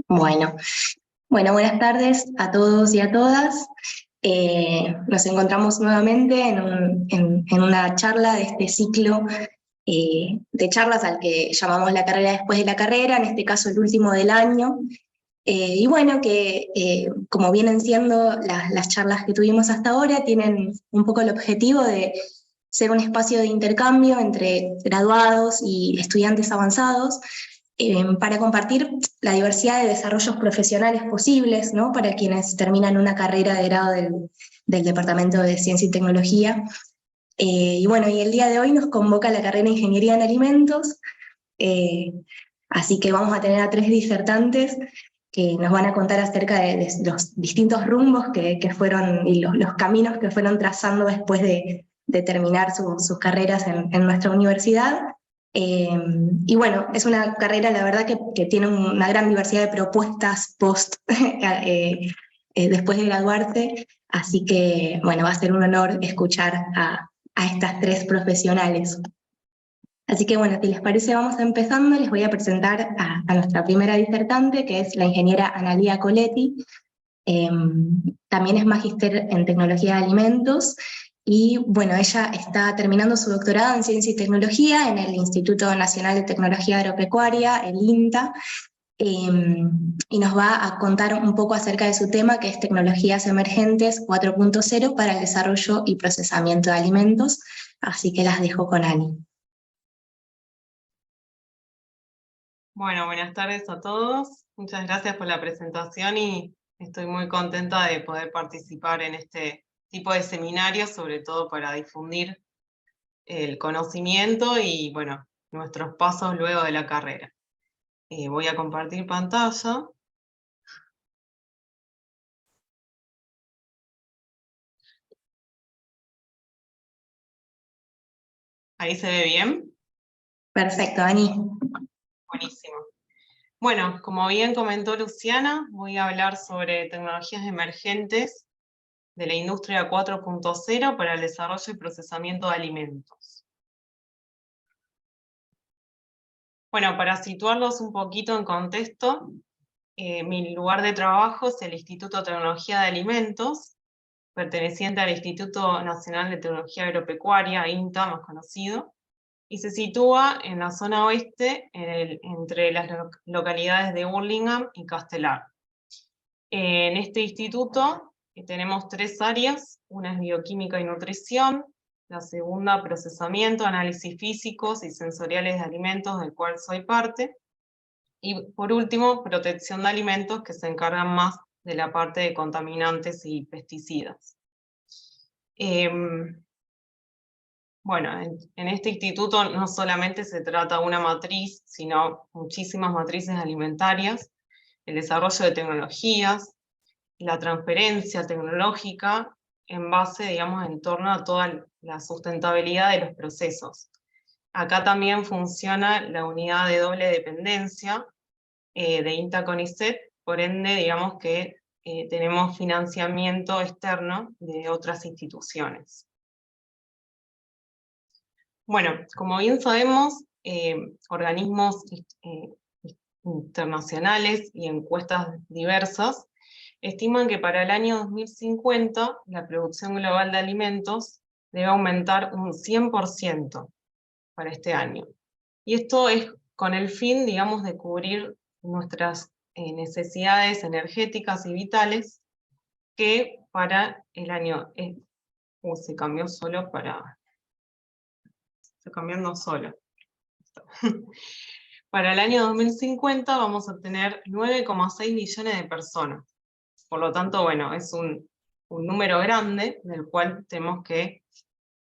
Bueno, bueno, buenas tardes a todos y a todas. Nos encontramos nuevamente en una charla de este ciclo de charlas al que llamamos la carrera después de la carrera, en este caso el último del año. Y bueno, que como vienen siendo las charlas que tuvimos hasta ahora, tienen un poco el objetivo de ser un espacio de intercambio entre graduados y estudiantes avanzados para compartir la diversidad de desarrollos profesionales posibles, ¿no? Para quienes terminan una carrera de grado del Departamento de Ciencia y Tecnología. Y bueno, y el día de hoy nos convoca la carrera de Ingeniería en Alimentos, eh, así que vamos a tener a tres disertantes que nos van a contar acerca de los distintos rumbos que fueron y los caminos que fueron trazando después de terminar sus carreras en nuestra universidad. Y bueno, es una carrera, la verdad, que tiene una gran diversidad de propuestas post después de graduarse, así que bueno, va a ser un honor escuchar a estas tres profesionales. Así que bueno, si les parece, vamos empezando. Les voy a presentar a nuestra primera disertante, que es la ingeniera Analía Coletti. Eh, También es magíster en tecnología de alimentos y bueno, ella está terminando su doctorado en ciencia y tecnología en el Instituto Nacional de Tecnología Agropecuaria, el INTA, y nos va a contar un poco acerca de su tema, que es Tecnologías Emergentes 4.0 para el desarrollo y procesamiento de alimentos. Así que las dejo con Ani. Bueno, buenas tardes a todos. Muchas gracias por la presentación y estoy muy contenta de poder participar en este tipo de seminarios, sobre todo para difundir el conocimiento y, bueno, nuestros pasos luego de la carrera. Voy a compartir pantalla. ¿Ahí se ve bien? Perfecto, Ani. Buenísimo. Bueno, como bien comentó Luciana, voy a hablar sobre tecnologías emergentes de la industria 4.0 para el desarrollo y procesamiento de alimentos. Bueno, para situarlos un poquito en contexto, mi lugar de trabajo es el Instituto de Tecnología de Alimentos, perteneciente al Instituto Nacional de Tecnología Agropecuaria, INTA, más conocido, y se sitúa en la zona oeste, entre las localidades de Hurlingham y Castelar. En este instituto tenemos tres áreas: una es bioquímica y nutrición, la segunda procesamiento, análisis físicos y sensoriales de alimentos, del cual soy parte, y por último protección de alimentos, que se encargan más de la parte de contaminantes y pesticidas. Bueno, en este instituto no solamente se trata una matriz, sino muchísimas matrices alimentarias, el desarrollo de tecnologías, la transferencia tecnológica en base, digamos, en torno a toda la sustentabilidad de los procesos. Acá también funciona la unidad de doble dependencia de INTA CONICET, por ende, digamos que tenemos financiamiento externo de otras instituciones. Bueno, como bien sabemos, organismos internacionales y encuestas diversas estiman que para el año 2050 la producción global de alimentos debe aumentar un 100% para este año. Y esto es con el fin, digamos, de cubrir nuestras necesidades energéticas y vitales, que para el año... se cambió solo para... Está cambiando solo. Para el año 2050 vamos a tener 9,6 millones de personas. Por lo tanto, bueno, es un número grande del cual tenemos que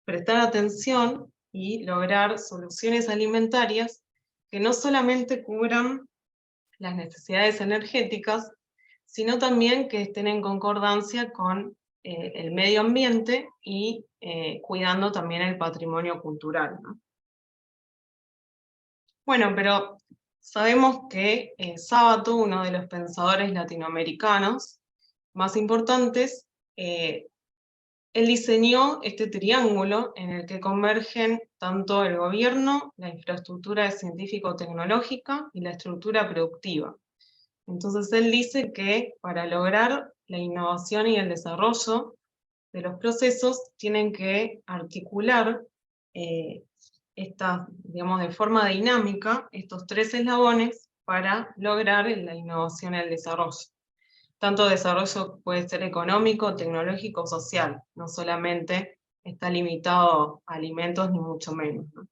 prestar atención y lograr soluciones alimentarias que no solamente cubran las necesidades energéticas, sino también que estén en concordancia con el medio ambiente y cuidando también el patrimonio cultural, ¿no? Bueno, pero sabemos que Sábato, uno de los pensadores latinoamericanos más importantes, él diseñó este triángulo en el que convergen tanto el gobierno, la infraestructura científico-tecnológica y la estructura productiva. Entonces él dice que para lograr la innovación y el desarrollo de los procesos tienen que articular digamos, de forma dinámica estos tres eslabones para lograr la innovación y el desarrollo. Tanto desarrollo puede ser económico, tecnológico, social, no solamente está limitado a alimentos ni mucho menos, ¿no?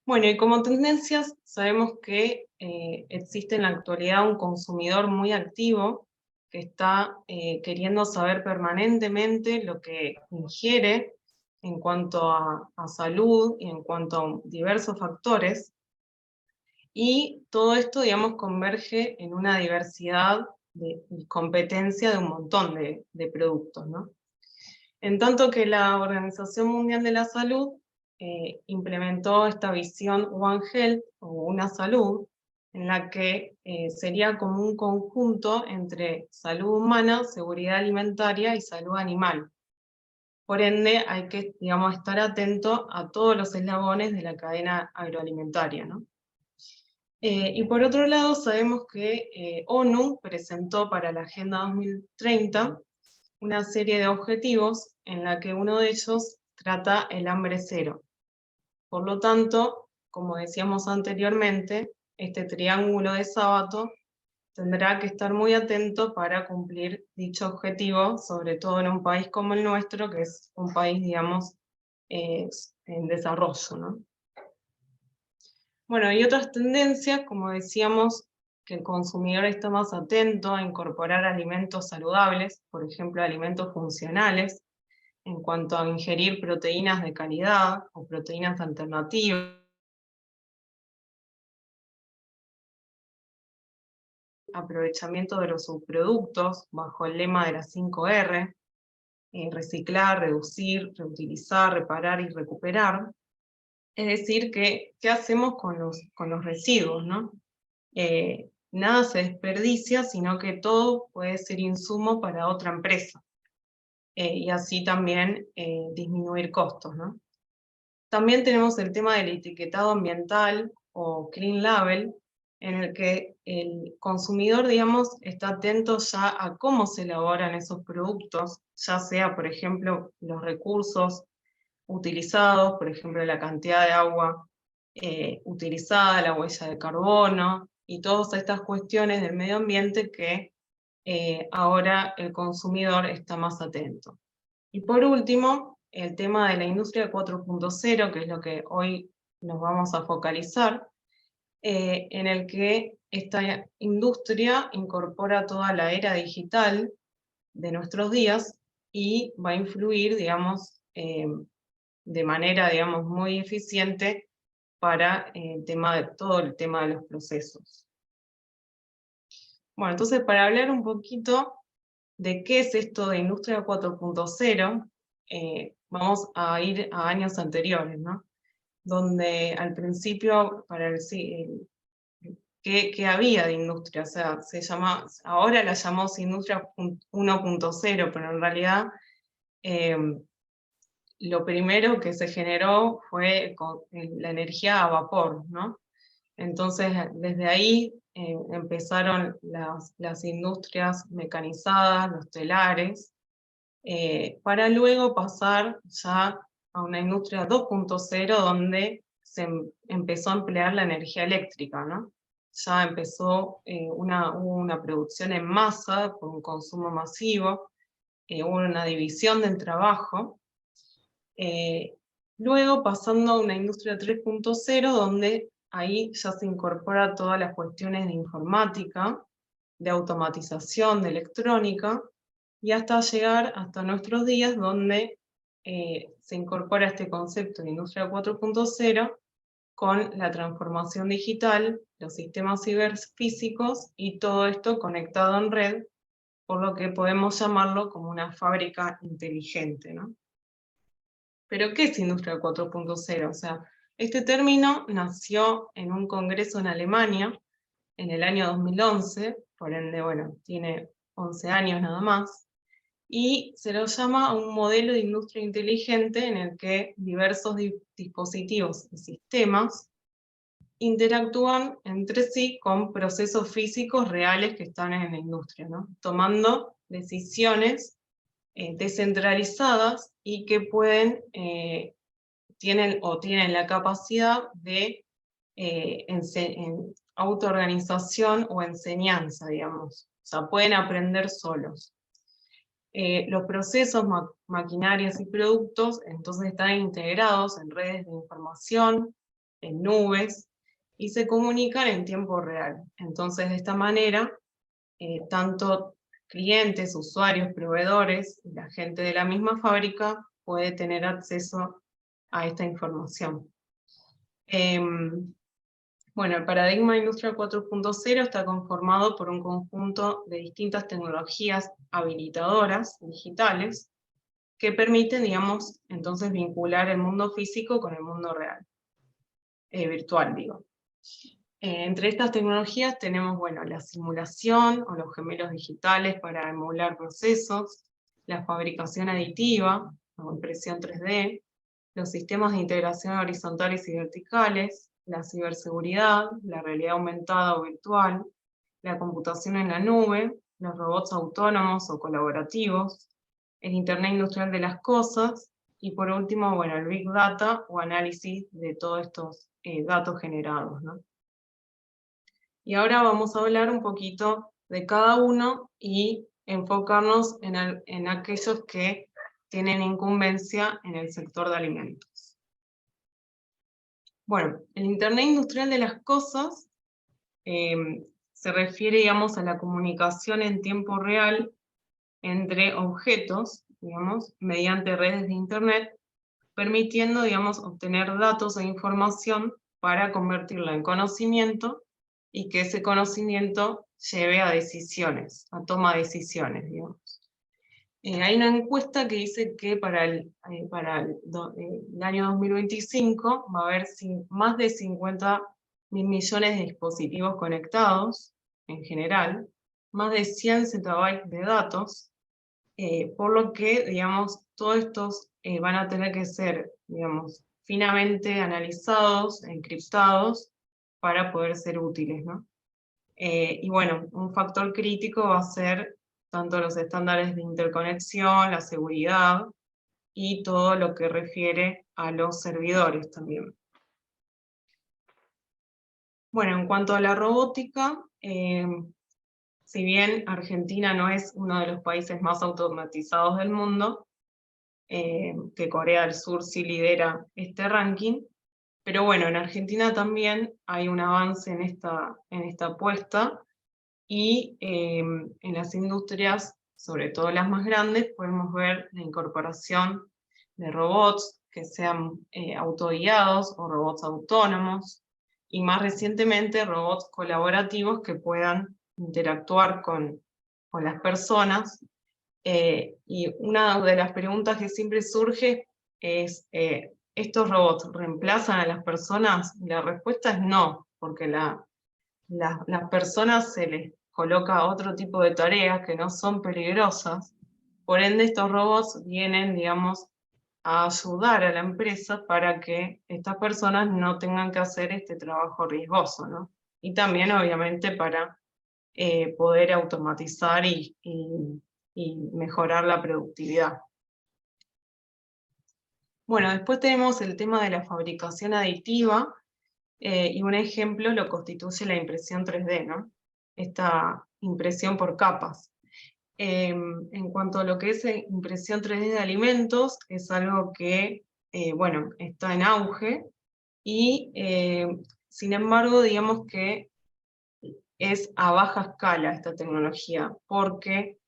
Bueno, y como tendencias sabemos que existe en la actualidad un consumidor muy activo que está queriendo saber permanentemente lo que ingiere en cuanto a salud y en cuanto a diversos factores, y todo esto, digamos, converge en una diversidad y competencia de un montón de productos, ¿no? En tanto que la Organización Mundial de la Salud implementó esta visión One Health, o una salud, en la que sería como un conjunto entre salud humana, seguridad alimentaria y salud animal. Por ende, hay que, digamos, estar atento a todos los eslabones de la cadena agroalimentaria, ¿no? Y por otro lado, sabemos que ONU presentó para la Agenda 2030 una serie de objetivos en la que uno de ellos trata el hambre cero. Por lo tanto, como decíamos anteriormente, este triángulo de Sábato tendrá que estar muy atento para cumplir dicho objetivo, sobre todo en un país como el nuestro, que es un país, digamos, en desarrollo, ¿no? Bueno, y otras tendencias, como decíamos, que el consumidor está más atento a incorporar alimentos saludables, por ejemplo, alimentos funcionales, en cuanto a ingerir proteínas de calidad o proteínas alternativas, aprovechamiento de los subproductos bajo el lema de las 5R, reciclar, reducir, reutilizar, reparar y recuperar. Es decir, que, ¿qué hacemos con los residuos, ¿no? Nada se desperdicia, sino que todo puede ser insumo para otra empresa. Y así también disminuir costos, ¿no? También tenemos el tema del etiquetado ambiental o Clean Label, en el que el consumidor, digamos, está atento ya a cómo se elaboran esos productos, ya sea, por ejemplo, los recursos utilizados, por ejemplo, la cantidad de agua utilizada, la huella de carbono, y todas estas cuestiones del medio ambiente que ahora el consumidor está más atento. Y por último, el tema de la industria 4.0, que es lo que hoy nos vamos a focalizar, en el que esta industria incorpora toda la era digital de nuestros días y va a influir, digamos, de manera, digamos, muy eficiente para todo el tema de los procesos. Bueno, entonces para hablar un poquito de qué es esto de Industria 4.0, vamos a ir a años anteriores, ¿no? Donde al principio, ¿qué había de industria? O sea, ahora la llamamos Industria 1.0, pero en realidad lo primero que se generó fue la energía a vapor, ¿no? Entonces, desde ahí empezaron las industrias mecanizadas, los telares, para luego pasar ya a una industria 2.0 donde se empezó a emplear la energía eléctrica, ¿no? Ya empezó, hubo una producción en masa, con un consumo masivo, hubo una división del trabajo, luego pasando a una industria 3.0 donde ahí ya se incorpora todas las cuestiones de informática, de automatización, de electrónica, y hasta llegar hasta nuestros días donde se incorpora este concepto de industria 4.0 con la transformación digital, los sistemas ciberfísicos y todo esto conectado en red, por lo que podemos llamarlo como una fábrica inteligente, ¿no? Pero, ¿qué es Industria 4.0? O sea, este término nació en un congreso en Alemania en el año 2011, por ende, bueno, tiene 11 años nada más, y se lo llama un modelo de industria inteligente en el que diversos dispositivos y sistemas interactúan entre sí con procesos físicos reales que están en la industria, ¿no? Tomando decisiones descentralizadas y que tienen la capacidad de autoorganización o enseñanza, digamos. O sea, pueden aprender solos. Los procesos, maquinarias y productos, entonces están integrados en redes de información, en nubes, y se comunican en tiempo real. Entonces, de esta manera, tanto clientes, usuarios, proveedores, y la gente de la misma fábrica puede tener acceso a esta información. Bueno, el paradigma industrial 4.0 está conformado por un conjunto de distintas tecnologías habilitadoras digitales que permiten, digamos, entonces vincular el mundo físico con el mundo real, virtual, digo. Entre estas tecnologías tenemos, bueno, la simulación o los gemelos digitales para emular procesos, la fabricación aditiva o impresión 3D, los sistemas de integración horizontales y verticales, la ciberseguridad, la realidad aumentada o virtual, la computación en la nube, los robots autónomos o colaborativos, el Internet industrial de las cosas, y por último, bueno, el Big Data o análisis de todos estos datos generados, ¿no? Y ahora vamos a hablar un poquito de cada uno y enfocarnos en aquellos que tienen incumbencia en el sector de alimentos. Bueno, el Internet industrial de las cosas se refiere, digamos, a la comunicación en tiempo real entre objetos, digamos, mediante redes de Internet, permitiendo, digamos, obtener datos e información para convertirla en conocimiento y que ese conocimiento lleve a decisiones, a toma de decisiones, digamos. Hay una encuesta que dice que para el año 2025 va a haber más de 50.000 millones de dispositivos conectados, en general, más de 100 zettabytes de datos, por lo que, digamos, todos estos van a tener que ser, digamos, finamente analizados, encriptados, para poder ser útiles, ¿no? Y bueno, un factor crítico va a ser tanto los estándares de interconexión, la seguridad, y todo lo que refiere a los servidores también. Bueno, en cuanto a la robótica, si bien Argentina no es uno de los países más automatizados del mundo, que Corea del Sur sí lidera este ranking, pero bueno, en Argentina también hay un avance en esta apuesta, y en las industrias, sobre todo las más grandes, podemos ver la incorporación de robots que sean autoguiados o robots autónomos, y más recientemente robots colaborativos que puedan interactuar con las personas. Y una de las preguntas que siempre surge es, ¿estos robots reemplazan a las personas? Y la respuesta es no, porque las personas se les coloca otro tipo de tareas que no son peligrosas, por ende estos robots vienen, digamos, a ayudar a la empresa para que estas personas no tengan que hacer este trabajo riesgoso, ¿no? Y también, obviamente, para poder automatizar y mejorar la productividad. Bueno, después tenemos el tema de la fabricación aditiva, y un ejemplo lo constituye la impresión 3D, ¿no? Esta impresión por capas. En cuanto a lo que es impresión 3D de alimentos, es algo que, bueno, está en auge, y sin embargo, digamos que es a baja escala esta tecnología, porque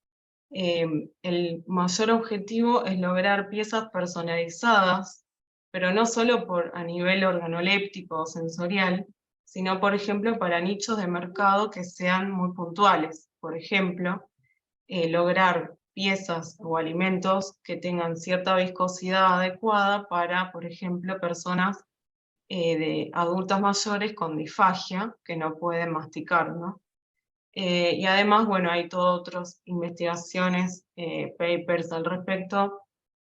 el mayor objetivo es lograr piezas personalizadas, pero no solo a nivel organoléptico o sensorial, sino, por ejemplo, para nichos de mercado que sean muy puntuales. Por ejemplo, lograr piezas o alimentos que tengan cierta viscosidad adecuada para, por ejemplo, personas de adultas mayores con disfagia que no pueden masticar, ¿no? Y además, bueno, hay todas otras investigaciones, papers al respecto,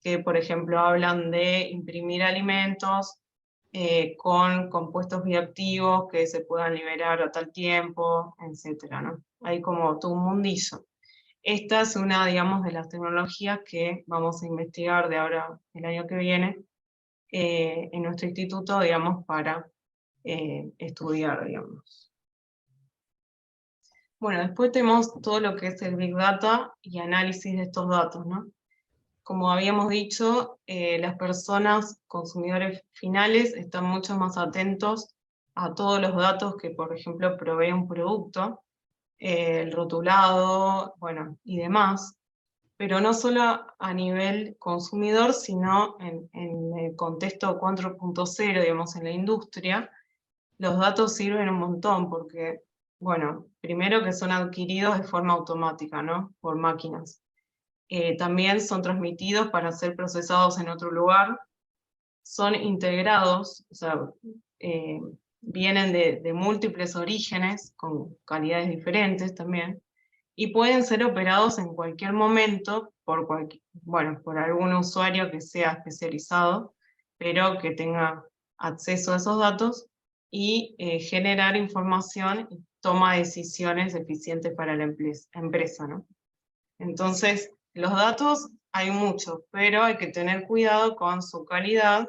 que por ejemplo hablan de imprimir alimentos con compuestos bioactivos que se puedan liberar a tal tiempo, etcétera, ¿no? Hay como todo un mundillo. Esta es una, digamos, de las tecnologías que vamos a investigar de ahora, el año que viene, en nuestro instituto, digamos, para estudiar, digamos. Bueno, después tenemos todo lo que es el Big Data y análisis de estos datos, ¿no? Como habíamos dicho, las personas, consumidores finales, están mucho más atentos a todos los datos que, por ejemplo, provee un producto, el rotulado, bueno, y demás, pero no solo a nivel consumidor, sino en el contexto 4.0, digamos, en la industria, los datos sirven un montón porque, bueno, primero que son adquiridos de forma automática, ¿no? Por máquinas. También son transmitidos para ser procesados en otro lugar, son integrados, o sea, vienen de múltiples orígenes, con calidades diferentes también, y pueden ser operados en cualquier momento por, bueno, por algún usuario que sea especializado, pero que tenga acceso a esos datos y generar información y toma decisiones eficientes para la empresa, ¿no? Entonces, los datos hay muchos, pero hay que tener cuidado con su calidad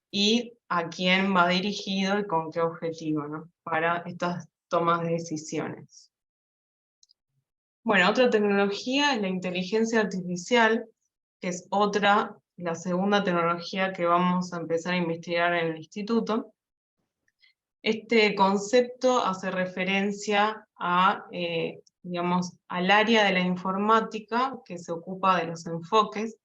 y a quién va dirigido y con qué objetivo, ¿no? Para estas tomas de decisiones. Bueno, otra tecnología es la inteligencia artificial, que es otra, la segunda tecnología que vamos a empezar a investigar en el instituto. Este concepto hace referencia a, digamos, al área de la informática que se ocupa de los enfoques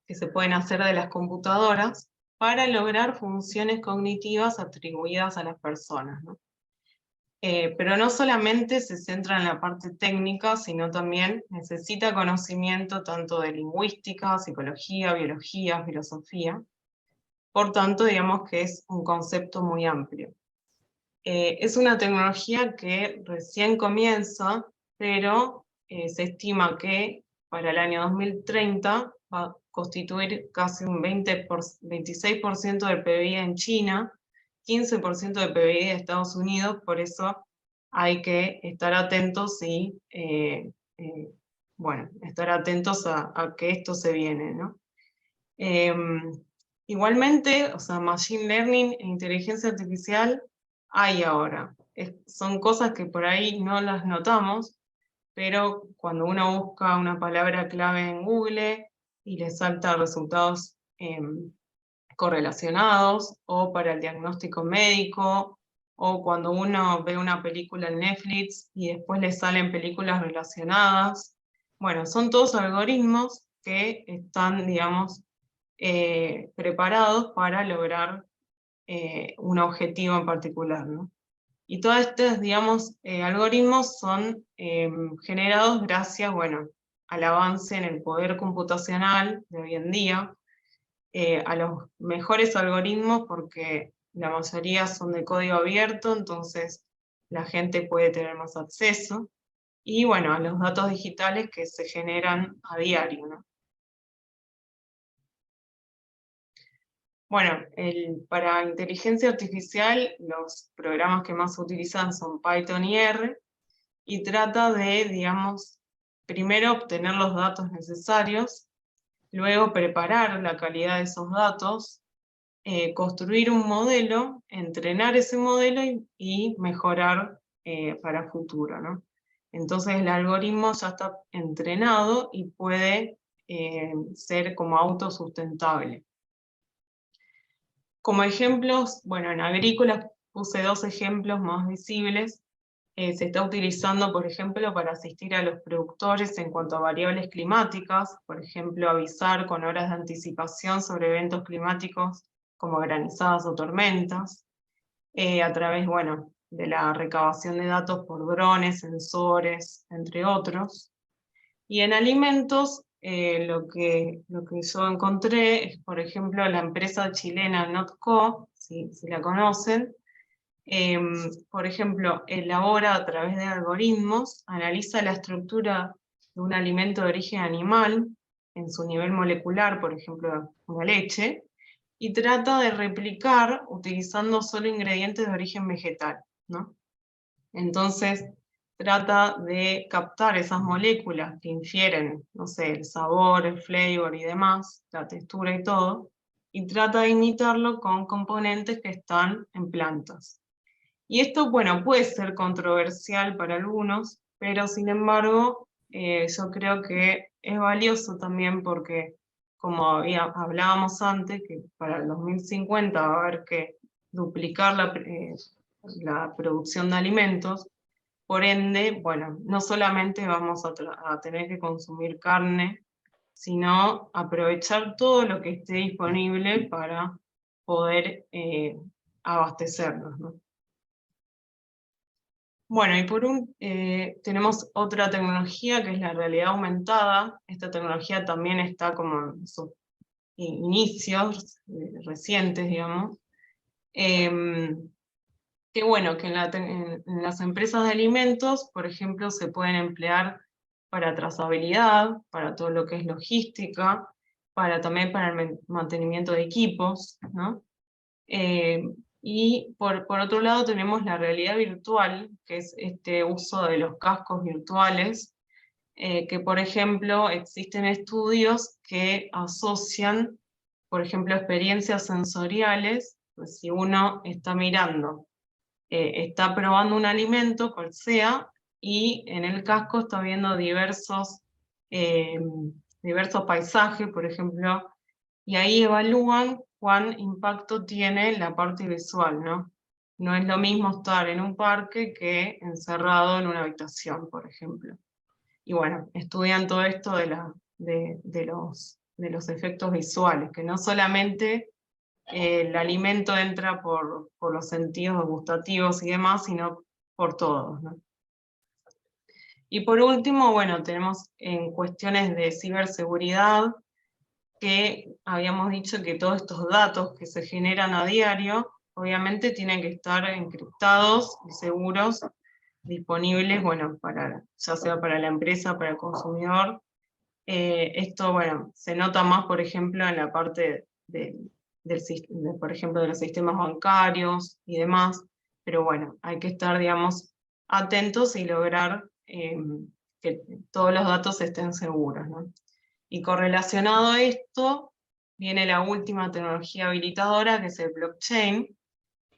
que se pueden hacer de las computadoras para lograr funciones cognitivas atribuidas a las personas, ¿no? Pero no solamente se centra en la parte técnica, sino también necesita conocimiento tanto de lingüística, psicología, biología, filosofía. Por tanto, digamos que es un concepto muy amplio. Es una tecnología que recién comienza, pero se estima que para el año 2030 va a constituir casi un 26% del PBI en China, 15% del PBI de Estados Unidos, por eso hay que estar atentos y, bueno, estar atentos a que esto se viene, ¿no? Igualmente, o sea, Machine Learning e inteligencia artificial hay ahora. Son cosas que por ahí no las notamos, pero cuando uno busca una palabra clave en Google y le salta resultados correlacionados, o para el diagnóstico médico, o cuando uno ve una película en Netflix y después le salen películas relacionadas. Bueno, son todos algoritmos que están, digamos, preparados para lograr un objetivo en particular, ¿no? Y todos estos, digamos, algoritmos son generados gracias, bueno, al avance en el poder computacional de hoy en día, a los mejores algoritmos porque la mayoría son de código abierto, entonces la gente puede tener más acceso, y bueno, a los datos digitales que se generan a diario, ¿no? Bueno, para inteligencia artificial los programas que más se utilizan son Python y R, y trata de, digamos, primero obtener los datos necesarios, luego preparar la calidad de esos datos, construir un modelo, entrenar ese modelo y mejorar para futuro, ¿no? Entonces el algoritmo ya está entrenado y puede ser como autosustentable. Como ejemplos, bueno, en agrícolas puse dos ejemplos más visibles. Se está utilizando, por ejemplo, para asistir a los productores en cuanto a variables climáticas, por ejemplo, avisar con horas de anticipación sobre eventos climáticos como granizadas o tormentas, a través, bueno, de la recabación de datos por drones, sensores, entre otros. Y en alimentos, lo que yo encontré es, por ejemplo, la empresa chilena Notco, si la conocen, por ejemplo, elabora a través de algoritmos, analiza la estructura de un alimento de origen animal en su nivel molecular, por ejemplo, una leche, y trata de replicar utilizando solo ingredientes de origen vegetal, ¿no? Entonces, trata de captar esas moléculas que infieren, no sé, el sabor, el flavor y demás, la textura y todo, y trata de imitarlo con componentes que están en plantas. Y esto, bueno, puede ser controversial para algunos, pero sin embargo, yo creo que es valioso también porque, como hablábamos antes, que para el 2050 va a haber que duplicar la producción de alimentos. Por ende, bueno, no solamente vamos a tener que consumir carne, sino aprovechar todo lo que esté disponible para poder abastecernos, ¿no? Bueno, y tenemos otra tecnología que es la realidad aumentada. Esta tecnología también está como en sus inicios recientes, digamos. Que bueno, que en las empresas de alimentos, por ejemplo, se pueden emplear para trazabilidad, para todo lo que es logística, también para el mantenimiento de equipos, ¿no? Y por otro lado tenemos la realidad virtual, que es este uso de los cascos virtuales, que por ejemplo existen estudios que asocian, por ejemplo, experiencias sensoriales, pues si uno está mirando, está probando un alimento, cual sea, y en el casco está viendo eh, diversos paisajes, por ejemplo, y ahí evalúan cuán impacto tiene la parte visual, ¿no? No es lo mismo estar en un parque que encerrado en una habitación, por ejemplo. Y bueno, estudian todo esto de los efectos visuales, que no solamente el alimento entra por los sentidos gustativos y demás, sino por todos, ¿no? Y por último, bueno, tenemos en cuestiones de ciberseguridad, que habíamos dicho que todos estos datos que se generan a diario, obviamente tienen que estar encriptados y seguros, disponibles, bueno, ya sea para la empresa, para el consumidor. Esto, bueno, se nota más, por ejemplo, en la parte por ejemplo, de los sistemas bancarios y demás, pero bueno, hay que estar, digamos, atentos y lograr que todos los datos estén seguros, ¿no? Y correlacionado a esto, viene la última tecnología habilitadora, que es el blockchain,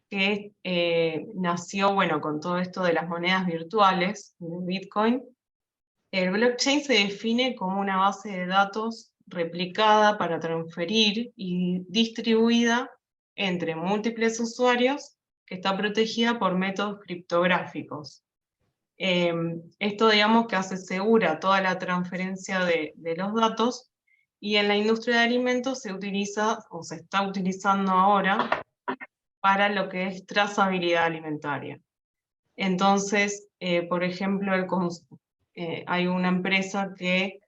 que nació, bueno, con todo esto de las monedas virtuales, de Bitcoin. El blockchain se define como una base de datos replicada para transferir y distribuida entre múltiples usuarios, que está protegida por métodos criptográficos. Esto, digamos, que hace segura toda la transferencia de los datos, y en la industria de alimentos se utiliza, o se está utilizando ahora, para lo que es trazabilidad alimentaria. Entonces, por ejemplo, hay una empresa que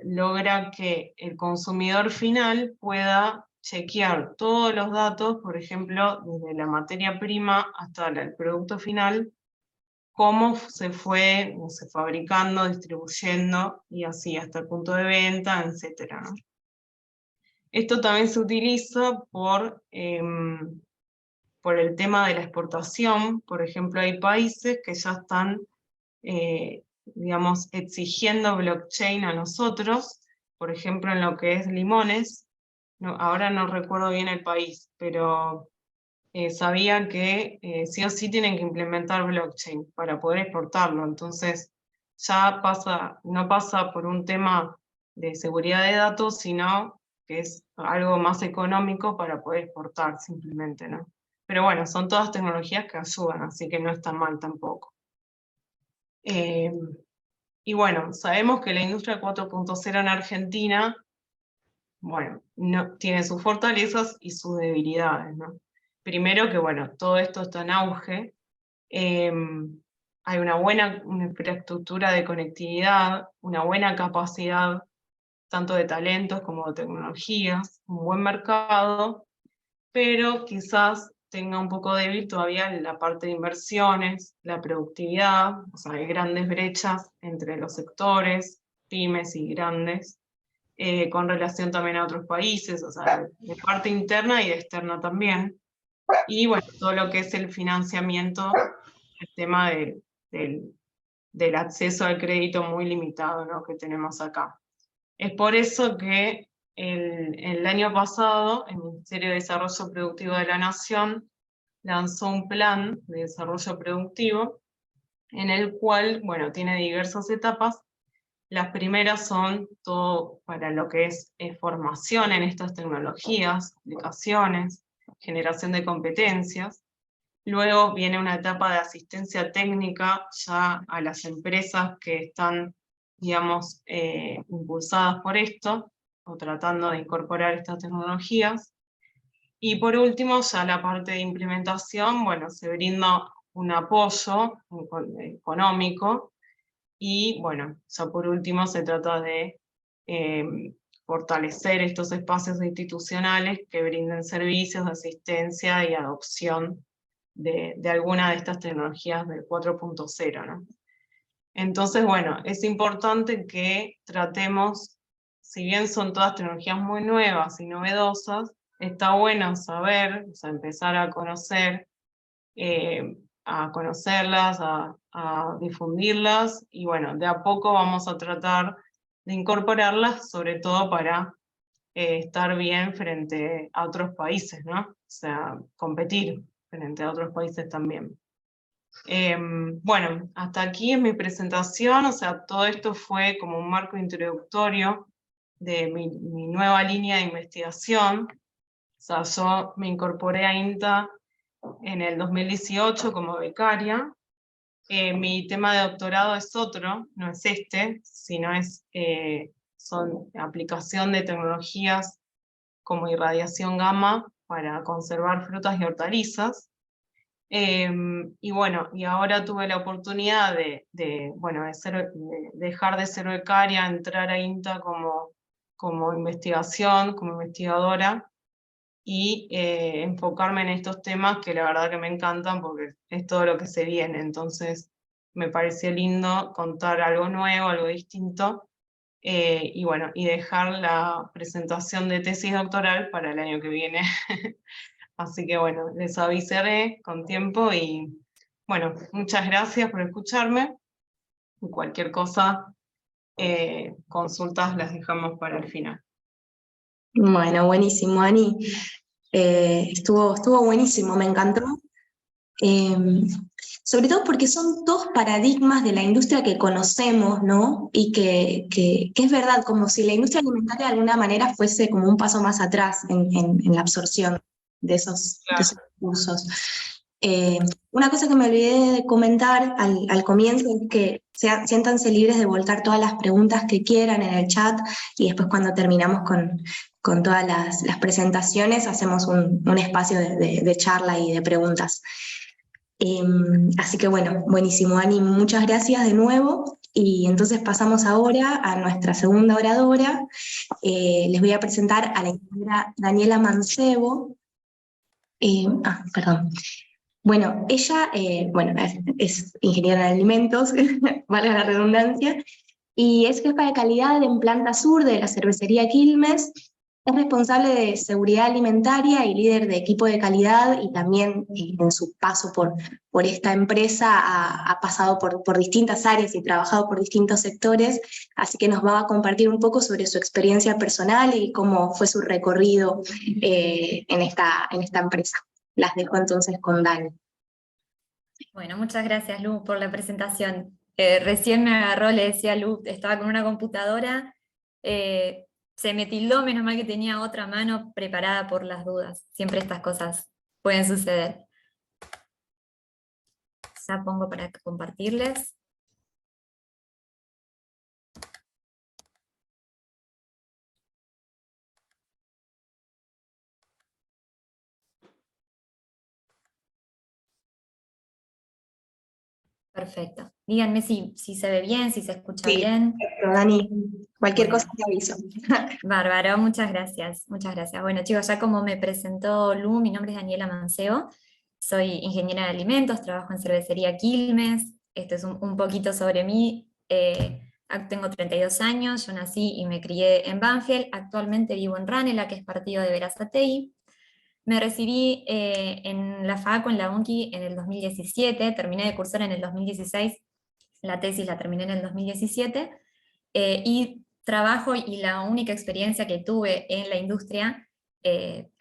logra que el consumidor final pueda chequear todos los datos, por ejemplo, desde la materia prima hasta el producto final, cómo se fue, no sé, fabricando, distribuyendo, y así hasta el punto de venta, etc., ¿no? Esto también se utiliza por el tema de la exportación. Por ejemplo, hay países que ya están, digamos, exigiendo blockchain a nosotros, por ejemplo, en lo que es limones. Ahora no recuerdo bien el país, pero sabía que sí o sí tienen que implementar blockchain para poder exportarlo. Entonces, ya no pasa por un tema de seguridad de datos, sino que es algo más económico para poder exportar simplemente, ¿no? Pero bueno, son todas tecnologías que ayudan, así que no está mal tampoco. Y bueno, sabemos que la industria 4.0 en Argentina, bueno, tiene sus fortalezas y sus debilidades, ¿no? Primero que, bueno, todo esto está en auge. Hay una buena infraestructura de conectividad, una buena capacidad tanto de talentos como de tecnologías, un buen mercado, pero quizás tenga un poco débil todavía la parte de inversiones, la productividad. O sea, hay grandes brechas entre los sectores, pymes y grandes. con relación también a otros países, o sea, de parte interna y de externa también. Y bueno, todo lo que es el financiamiento, el tema del acceso al crédito muy limitado, ¿no?, que tenemos acá. Es por eso que el año pasado el Ministerio de Desarrollo Productivo de la Nación lanzó un plan de desarrollo productivo en el cual, bueno, tiene diversas etapas. Las primeras son todo para lo que es formación en estas tecnologías, aplicaciones, generación de competencias. Luego viene una etapa de asistencia técnica ya a las empresas que están, digamos, impulsadas por esto, o tratando de incorporar estas tecnologías. Y por último, ya la parte de implementación, bueno, se brinda un apoyo económico, y bueno, ya por último se trata de fortalecer estos espacios institucionales que brinden servicios de asistencia y adopción de alguna de estas tecnologías del 4.0, ¿no? Entonces, bueno, es importante que tratemos, si bien son todas tecnologías muy nuevas y novedosas, está bueno saber, o sea, empezar a conocerlas, a difundirlas, y bueno, de a poco vamos a tratar de incorporarlas, sobre todo para estar bien frente a otros países, ¿no? O sea, competir frente a otros países también. Bueno, hasta aquí es mi presentación, o sea, todo esto fue como un marco introductorio de mi nueva línea de investigación. O sea, yo me incorporé a INTA en el 2018 como becaria. Mi tema de doctorado es otro, no es este, sino son aplicación de tecnologías como irradiación gamma para conservar frutas y hortalizas. Y bueno, y ahora tuve la oportunidad bueno, de dejar de ser becaria, entrar a INTA como investigación, como investigadora, y enfocarme en estos temas que la verdad que me encantan porque es todo lo que se viene. Entonces me pareció lindo contar algo nuevo, algo distinto, y bueno, y dejar la presentación de tesis doctoral para el año que viene. Así que bueno, les avisaré con tiempo, y bueno, muchas gracias por escucharme, y cualquier cosa, consultas las dejamos para el final. Bueno, buenísimo, Ani. Estuvo buenísimo, me encantó. Eh, Sobre todo porque son dos paradigmas de la industria que conocemos, ¿no? Y que es verdad, como si la industria alimentaria de alguna manera fuese como un paso más atrás en la absorción de esos recursos. Una cosa que me olvidé de comentar al comienzo es que siéntanse libres de volcar todas las preguntas que quieran en el chat, y después cuando terminamos con todas las presentaciones hacemos un espacio de charla y de preguntas. Así que bueno, buenísimo, Ani, muchas gracias de nuevo. Y entonces pasamos ahora a nuestra segunda oradora. Les voy a presentar a la ingeniera Daniela Mancebo. Perdón. Bueno, ella bueno, es ingeniera en alimentos, valga la redundancia, y es jefa de calidad en Planta Sur de la cervecería Quilmes. Es responsable de seguridad alimentaria y líder de equipo de calidad, y también en su paso por esta empresa ha pasado por distintas áreas y trabajado por distintos sectores, así que nos va a compartir un poco sobre su experiencia personal y cómo fue su recorrido en esta empresa. Las dejo entonces con Dani. Bueno, muchas gracias, Lu, por la presentación. Recién me agarró, le decía a Lu, estaba con una computadora, se me tildó, menos mal que tenía otra mano preparada por las dudas. Siempre estas cosas pueden suceder. Ya pongo para compartirles. Perfecto. Díganme si se ve bien, si se escucha bien. Perfecto, Dani. Cualquier cosa te aviso. Bárbaro, muchas gracias, muchas gracias. Bueno, chicos, ya como me presentó Lu, mi nombre es Daniela Mancebo, soy ingeniera de alimentos, trabajo en cervecería Quilmes. Esto es un poquito sobre mí. Tengo 32 años, yo nací y me crié en Banfield, actualmente vivo en Ranela, que es partido de Berazategui. Me recibí en la FACU, en la UNCI, en el 2017, terminé de cursar en el 2016, la tesis la terminé en el 2017, y trabajo y la única experiencia que tuve en la industria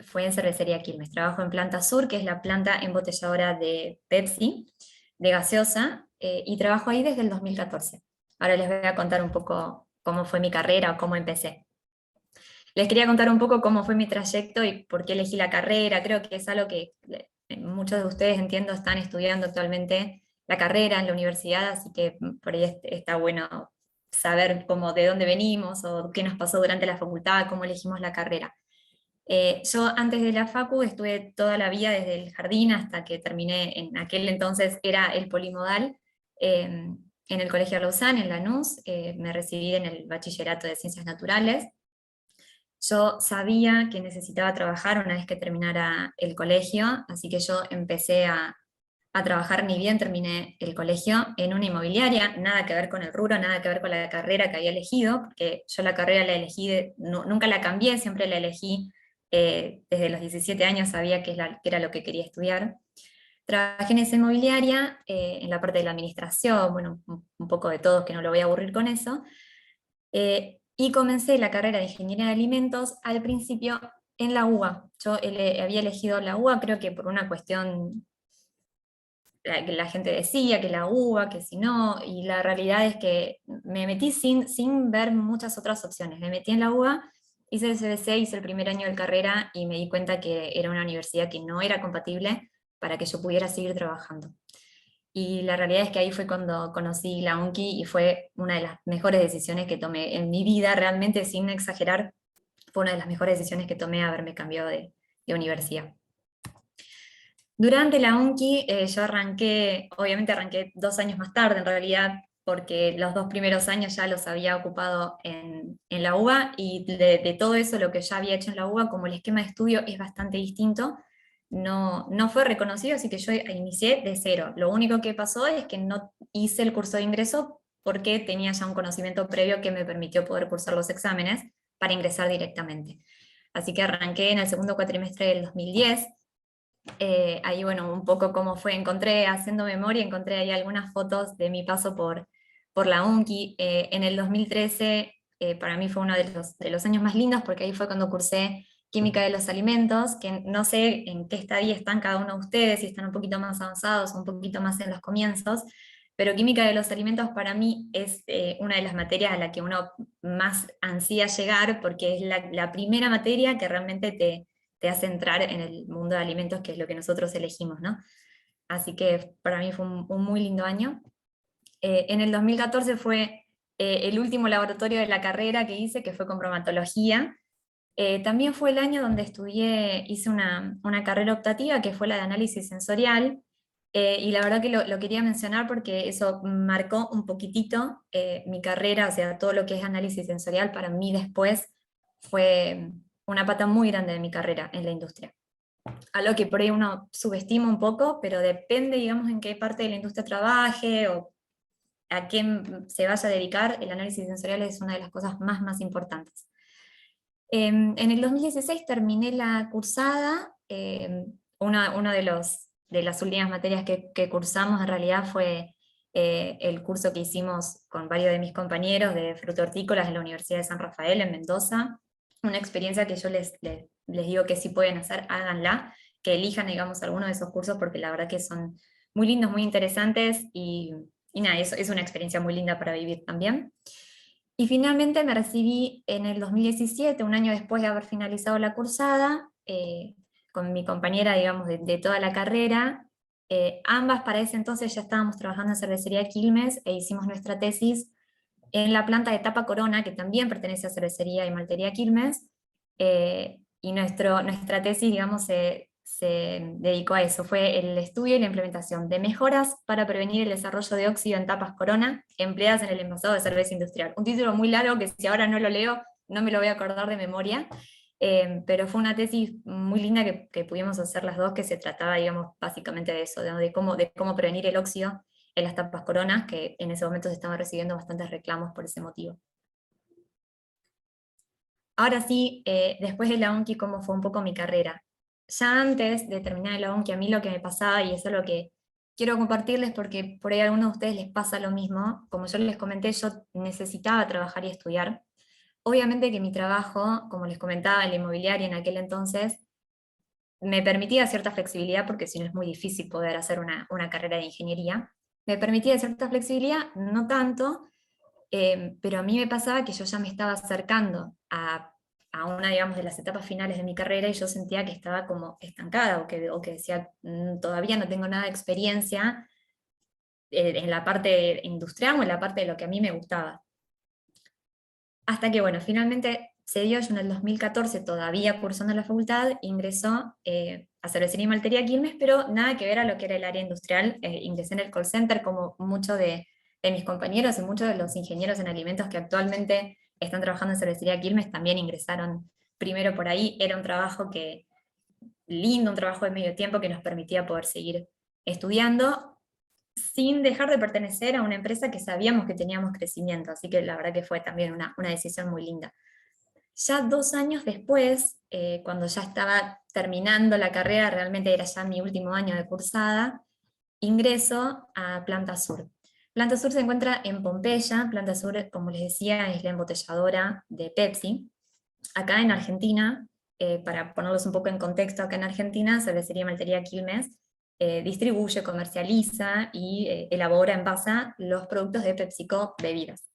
fue en Cervecería Quilmes. Trabajo en Planta Sur, que es la planta embotelladora de Pepsi, de gaseosa, y trabajo ahí desde el 2014. Ahora les voy a contar un poco cómo fue mi carrera o cómo empecé. Les quería contar un poco cómo fue mi trayecto y por qué elegí la carrera. Creo que es algo que muchos de ustedes, entiendo, están estudiando actualmente la carrera en la universidad, así que por ahí está bueno saber cómo, de dónde venimos o qué nos pasó durante la facultad, cómo elegimos la carrera. Yo antes de la facu estuve toda la vida desde el jardín hasta que terminé, en aquel entonces era el polimodal, en el Colegio Lausanne, en Lanús. Me recibí en el bachillerato de Ciencias Naturales. Yo sabía que necesitaba trabajar una vez que terminara el colegio, así que yo empecé a trabajar, ni bien terminé el colegio, en una inmobiliaria, nada que ver con el rubro, nada que ver con la carrera que había elegido, porque yo la carrera la elegí, nunca la cambié, siempre la elegí desde los 17 años, sabía que era lo que quería estudiar. Trabajé en esa inmobiliaria, en la parte de la administración, bueno, un poco de todo, que no lo voy a aburrir con eso, y comencé la carrera de Ingeniería de Alimentos al principio en la UBA. Yo había elegido la UBA, creo que por una cuestión que la gente decía, que la UBA, que si no, y la realidad es que me metí sin ver muchas otras opciones. Me metí en la UBA, hice el CBC, hice el primer año de carrera y me di cuenta que era una universidad que no era compatible para que yo pudiera seguir trabajando. Y la realidad es que ahí fue cuando conocí la UNCI y fue una de las mejores decisiones que tomé en mi vida, realmente sin exagerar, fue una de las mejores decisiones que tomé haberme cambiado de universidad. Durante la UNCI yo obviamente arranqué 2 años más tarde en realidad, porque los 2 primeros años ya los había ocupado en la UBA, y de todo eso lo que ya había hecho en la UBA, como el esquema de estudio es bastante distinto, no fue reconocido, así que yo inicié de cero. Lo único que pasó es que no hice el curso de ingreso porque tenía ya un conocimiento previo que me permitió poder cursar los exámenes para ingresar directamente. Así que arranqué en el segundo cuatrimestre del 2010. Ahí, bueno, un poco cómo fue, haciendo memoria, encontré ahí algunas fotos de mi paso por la UNCI. En el 2013, para mí fue uno de los años más lindos, porque ahí fue cuando cursé Química de los Alimentos, que no sé en qué estadio están cada uno de ustedes, si están un poquito más avanzados o un poquito más en los comienzos, pero Química de los Alimentos para mí es una de las materias a la que uno más ansía llegar, porque es la primera materia que realmente te hace entrar en el mundo de alimentos, que es lo que nosotros elegimos, ¿no? Así que para mí fue un muy lindo año. En el 2014 fue el último laboratorio de la carrera que hice, que fue con bromatología. También fue el año donde hice una carrera optativa, que fue la de análisis sensorial, y la verdad que lo quería mencionar porque eso marcó un poquitito mi carrera, o sea, todo lo que es análisis sensorial para mí después fue una pata muy grande de mi carrera en la industria. Algo que por ahí uno subestima un poco, pero depende, digamos, en qué parte de la industria trabaje o a qué se vaya a dedicar, el análisis sensorial es una de las cosas más importantes. En el 2016 terminé la cursada. Una de las últimas materias que cursamos en realidad fue el curso que hicimos con varios de mis compañeros de fruto-hortícolas en la Universidad de San Rafael en Mendoza. Una experiencia que yo les digo que si pueden hacer, háganla, que elijan, digamos, alguno de esos cursos, porque la verdad que son muy lindos, muy interesantes, y nada, es una experiencia muy linda para vivir también. Y finalmente me recibí en el 2017, un año después de haber finalizado la cursada, con mi compañera, digamos, de toda la carrera. Ambas para ese entonces ya estábamos trabajando en Cervecería Quilmes e hicimos nuestra tesis en la planta de Tapa Corona, que también pertenece a Cervecería y Maltería Quilmes, y nuestra tesis, digamos, se dedicó a eso, fue el estudio y la implementación de mejoras para prevenir el desarrollo de óxido en tapas Corona empleadas en el envasado de cerveza industrial. Un título muy largo que si ahora no lo leo no me lo voy a acordar de memoria, pero fue una tesis muy linda que pudimos hacer las dos, que se trataba, digamos, básicamente de eso, de cómo prevenir el óxido en las tapas Corona, que en ese momento se estaban recibiendo bastantes reclamos por ese motivo. Ahora sí, después de la UNCI, ¿cómo fue un poco mi carrera? Ya antes de terminar la UNCI, a mí lo que me pasaba, y eso es lo que quiero compartirles porque por ahí a algunos de ustedes les pasa lo mismo, como yo les comenté, yo necesitaba trabajar y estudiar. Obviamente que mi trabajo, como les comentaba, en la inmobiliaria en aquel entonces, me permitía cierta flexibilidad, porque si no es muy difícil poder hacer una carrera de ingeniería. Me permitía cierta flexibilidad, no tanto, pero a mí me pasaba que yo ya me estaba acercando a una, digamos, de las etapas finales de mi carrera y yo sentía que estaba como estancada o que decía, todavía no tengo nada de experiencia en la parte industrial o en la parte de lo que a mí me gustaba. Hasta que, bueno, finalmente se dio, yo en el 2014, todavía cursando en la facultad, ingresó a cervecería y maltería Quilmes, pero nada que ver a lo que era el área industrial. Ingresé en el call center como muchos de mis compañeros y muchos de los ingenieros en alimentos que actualmente están trabajando en cervecería Quilmes también ingresaron primero por ahí. Era un trabajo lindo, un trabajo de medio tiempo que nos permitía poder seguir estudiando sin dejar de pertenecer a una empresa que sabíamos que teníamos crecimiento, así que la verdad que fue también una decisión muy linda. Ya 2 años después, cuando ya estaba terminando la carrera, realmente era ya mi último año de cursada, ingreso a Planta Sur. Planta Sur se encuentra en Pompeya. Planta Sur, como les decía, es la embotelladora de Pepsi. Acá en Argentina, para ponerlos un poco en contexto, acá en Argentina, Cervecería y Maltería Quilmes distribuye, comercializa y elabora, envasa los productos de PepsiCo bebidas.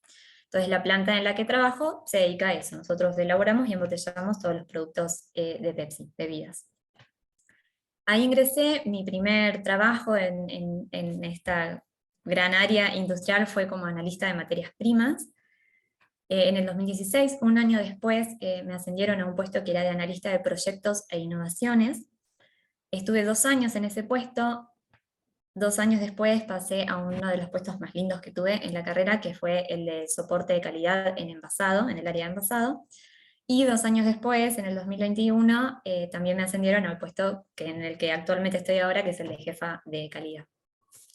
Entonces la planta en la que trabajo se dedica a eso. Nosotros elaboramos y embotellamos todos los productos de Pepsi, bebidas. Ahí ingresé, mi primer trabajo en esta gran área industrial fue como analista de materias primas. En el 2016, un año después, me ascendieron a un puesto que era de analista de proyectos e innovaciones. Estuve 2 años en ese puesto. 2 años después pasé a uno de los puestos más lindos que tuve en la carrera, que fue el de soporte de calidad en envasado, en el área de envasado. Y 2 años después, en el 2021, también me ascendieron al puesto en el que actualmente estoy ahora, que es el de jefa de calidad.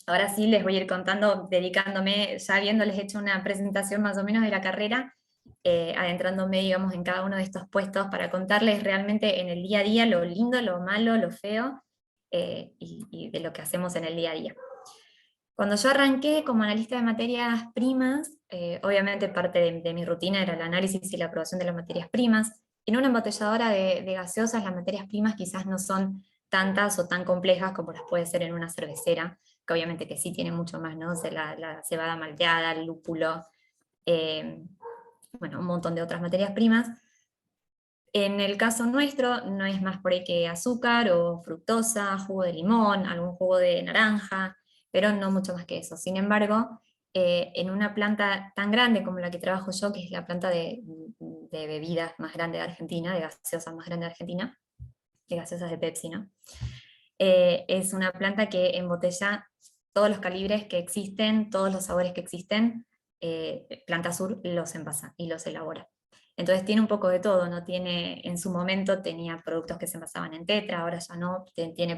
Ahora sí les voy a ir contando, dedicándome, ya habiéndoles hecho una presentación más o menos de la carrera, adentrándome, digamos, en cada uno de estos puestos para contarles realmente en el día a día lo lindo, lo malo, lo feo, y de lo que hacemos en el día a día. Cuando yo arranqué como analista de materias primas, obviamente parte de mi rutina era el análisis y la aprobación de las materias primas. En una embotelladora de gaseosas, las materias primas quizás no son tantas o tan complejas como las puede ser en una cervecera, que obviamente que sí tiene mucho más, ¿no? O sea, la cebada malteada, el lúpulo, bueno, un montón de otras materias primas. En el caso nuestro, no es más por ahí que azúcar o fructosa, jugo de limón, algún jugo de naranja, pero no mucho más que eso. Sin embargo, en una planta tan grande como la que trabajo yo, que es la planta de bebidas más grande de Argentina, de gaseosas más grande de Argentina, de gaseosas de Pepsi, ¿no? Es una planta que embotella todos los calibres que existen, todos los sabores que existen. Planta Sur los envasa y los elabora. Entonces tiene un poco de todo, ¿no? En su momento tenía productos que se envasaban en tetra, ahora ya no, tiene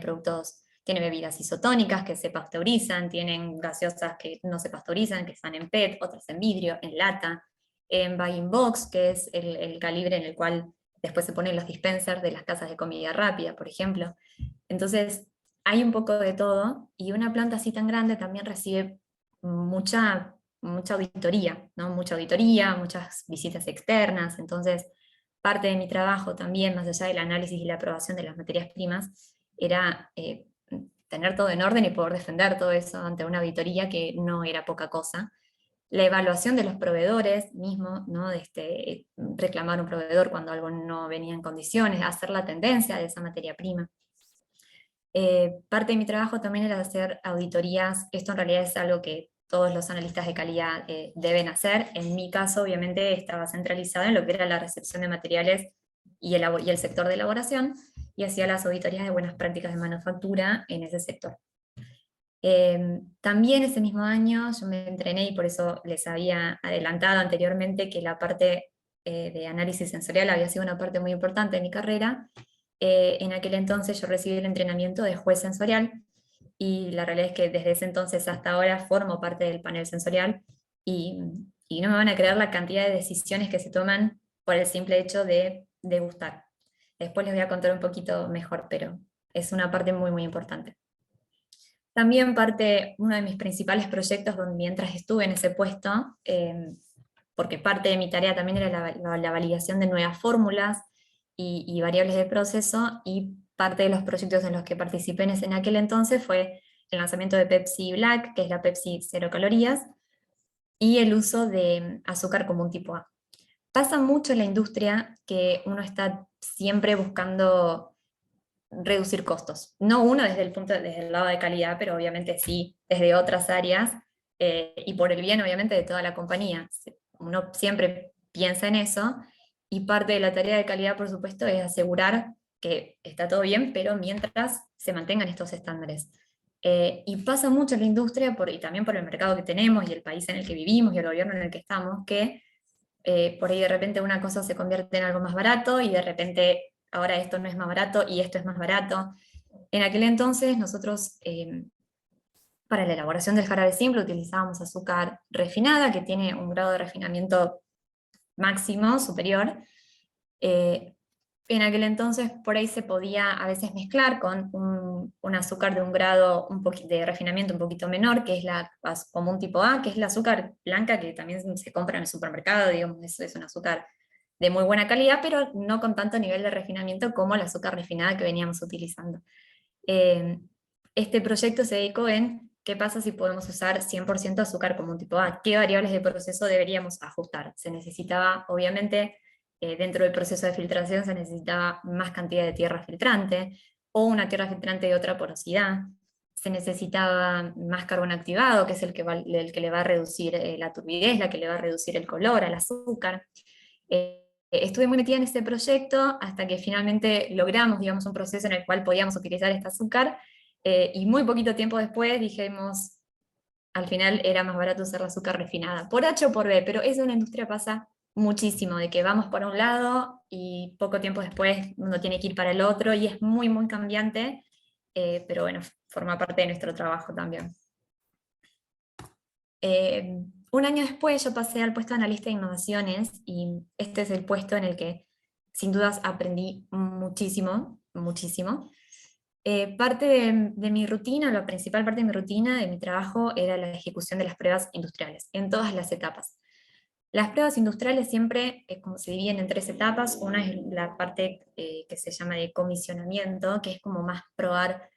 bebidas isotónicas que se pasteurizan, tienen gaseosas que no se pasteurizan, que están en PET, otras en vidrio, en lata, en bag-in-box, que es el calibre en el cual después se ponen los dispensers de las casas de comida rápida, por ejemplo. Entonces hay un poco de todo, y una planta así tan grande también recibe mucha auditoría, ¿no? Mucha auditoría, muchas visitas externas. Entonces parte de mi trabajo también, más allá del análisis y la aprobación de las materias primas, era tener todo en orden y poder defender todo eso ante una auditoría que no era poca cosa. La evaluación de los proveedores mismo, ¿no? Reclamar un proveedor cuando algo no venía en condiciones, hacer la tendencia de esa materia prima. Parte de mi trabajo también era hacer auditorías. Esto en realidad es algo que todos los analistas de calidad deben hacer. En mi caso, obviamente, estaba centralizada en lo que era la recepción de materiales y el sector de elaboración, y hacía las auditorías de buenas prácticas de manufactura en ese sector. También ese mismo año yo me entrené, y por eso les había adelantado anteriormente que la parte de análisis sensorial había sido una parte muy importante de mi carrera. En aquel entonces yo recibí el entrenamiento de juez sensorial, y la realidad es que desde ese entonces hasta ahora formo parte del panel sensorial, y, y no me van a creer la cantidad de decisiones que se toman por el simple hecho de degustar. Después les voy a contar un poquito mejor, pero es una parte muy, muy importante. También uno de mis principales proyectos mientras estuve en ese puesto, porque parte de mi tarea también era la validación de nuevas fórmulas y variables de proceso, y parte de los proyectos en los que participé en aquel entonces fue el lanzamiento de Pepsi Black, que es la Pepsi 0 calorías, y el uso de azúcar como un tipo A. Pasa mucho en la industria que uno está siempre buscando reducir costos. No uno desde el lado de calidad, pero obviamente sí desde otras áreas, y por el bien obviamente de toda la compañía. Uno siempre piensa en eso, y parte de la tarea de calidad, por supuesto, es asegurar que está todo bien, pero mientras se mantengan estos estándares. Y pasa mucho en la industria, y también por el mercado que tenemos, y el país en el que vivimos, y el gobierno en el que estamos, que por ahí de repente una cosa se convierte en algo más barato, y de repente ahora esto no es más barato y esto es más barato. En aquel entonces nosotros, para la elaboración del jarabe simple, utilizábamos azúcar refinada, que tiene un grado de refinamiento máximo, superior. En aquel entonces por ahí se podía a veces mezclar con un azúcar de un grado de refinamiento un poquito menor, que es como un tipo A, que es el azúcar blanca que también se compra en el supermercado, digamos, es un azúcar de muy buena calidad, pero no con tanto nivel de refinamiento como el azúcar refinada que veníamos utilizando. Este proyecto se dedicó en qué pasa si podemos usar 100% azúcar como un tipo A, qué variables de proceso deberíamos ajustar. Se necesitaba, obviamente, dentro del proceso de filtración se necesitaba más cantidad de tierra filtrante, o una tierra filtrante de otra porosidad. Se necesitaba más carbón activado, que es el que le va a reducir la turbidez, la que le va a reducir el color al azúcar. Estuve muy metida en este proyecto hasta que finalmente logramos, digamos, un proceso en el cual podíamos utilizar este azúcar, y muy poquito tiempo después dijimos, al final era más barato usar la azúcar refinada, por H o por B, pero eso en la industria pasa muchísimo, de que vamos por un lado y poco tiempo después uno tiene que ir para el otro, y es muy, muy cambiante, pero bueno, forma parte de nuestro trabajo también. Un año después yo pasé al puesto de analista de innovaciones, y este es el puesto en el que sin dudas aprendí muchísimo, muchísimo. Parte de mi rutina, la principal parte de mi rutina, de mi trabajo, era la ejecución de las pruebas industriales, en todas las etapas. Las pruebas industriales siempre como se dividen en 3 etapas. Una es la parte que se llama de comisionamiento, que es como más probar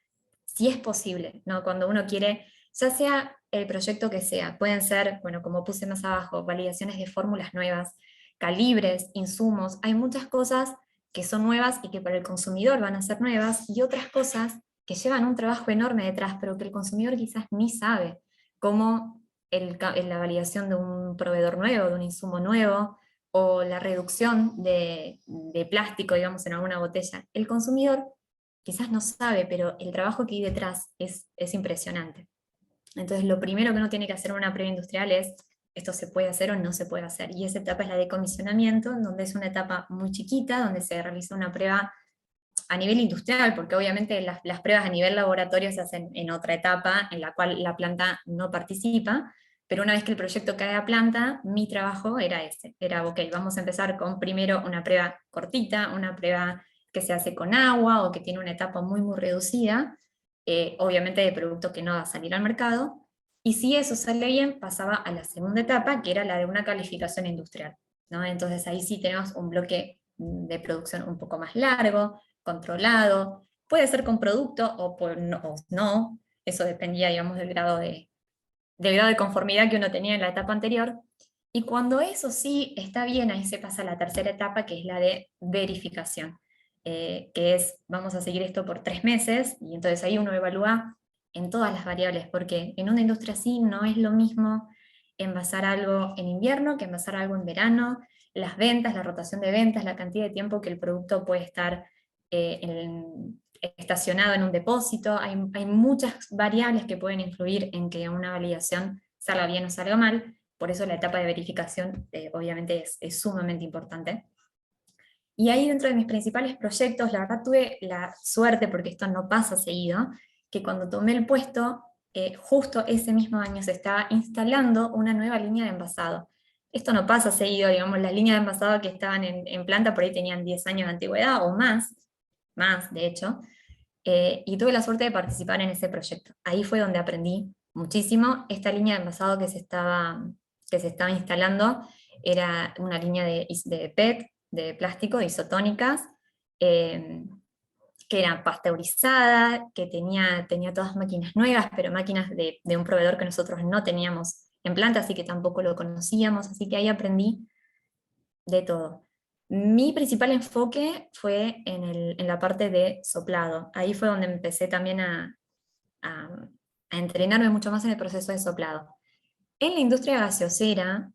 si es posible, ¿no? Cuando uno quiere, ya sea el proyecto que sea, pueden ser, bueno, como puse más abajo, validaciones de fórmulas nuevas, calibres, insumos, hay muchas cosas que son nuevas y que para el consumidor van a ser nuevas, y otras cosas que llevan un trabajo enorme detrás, pero que el consumidor quizás ni sabe, como la validación de un proveedor nuevo, de un insumo nuevo, o la reducción de plástico, digamos, en alguna botella. El consumidor quizás no sabe, pero el trabajo que hay detrás es impresionante. Entonces, lo primero que uno tiene que hacer en una prueba industrial es, esto se puede hacer o no se puede hacer. Y esa etapa es la de comisionamiento, donde es una etapa muy chiquita, donde se realiza una prueba a nivel industrial, porque obviamente las pruebas a nivel laboratorio se hacen en otra etapa, en la cual la planta no participa, pero una vez que el proyecto cae a planta, mi trabajo era ese. Era, ok, vamos a empezar con primero una prueba cortita, una prueba que se hace con agua o que tiene una etapa muy, muy reducida, obviamente de producto que no va a salir al mercado, y si eso sale bien, pasaba a la segunda etapa, que era la de una calificación industrial, ¿no? Entonces ahí sí tenemos un bloque de producción un poco más largo, controlado, puede ser con producto o no, eso dependía, digamos, del grado de conformidad que uno tenía en la etapa anterior. Y cuando eso sí está bien, ahí se pasa a la tercera etapa, que es la de verificación, que es, vamos a seguir esto por 3 meses, y entonces ahí uno evalúa en todas las variables, porque en una industria así no es lo mismo envasar algo en invierno que envasar algo en verano, las ventas, la rotación de ventas, la cantidad de tiempo que el producto puede estar estacionado en un depósito, hay muchas variables que pueden influir en que una validación salga bien o salga mal. Por eso la etapa de verificación obviamente es sumamente importante. Y ahí dentro de mis principales proyectos, la verdad tuve la suerte, porque esto no pasa seguido, que cuando tomé el puesto, justo ese mismo año se estaba instalando una nueva línea de envasado. Esto no pasa seguido, digamos, las líneas de envasado que estaban en planta por ahí tenían 10 años de antigüedad o más de hecho, y tuve la suerte de participar en ese proyecto. Ahí fue donde aprendí muchísimo. Esta línea de envasado que se estaba instalando era una línea de PET, de plástico, de isotónicas, que era pasteurizada, que tenía todas máquinas nuevas, pero máquinas de un proveedor que nosotros no teníamos en planta, así que tampoco lo conocíamos, así que ahí aprendí de todo. Mi principal enfoque fue en la parte de soplado. Ahí fue donde empecé también a entrenarme mucho más en el proceso de soplado. En la industria gaseosera,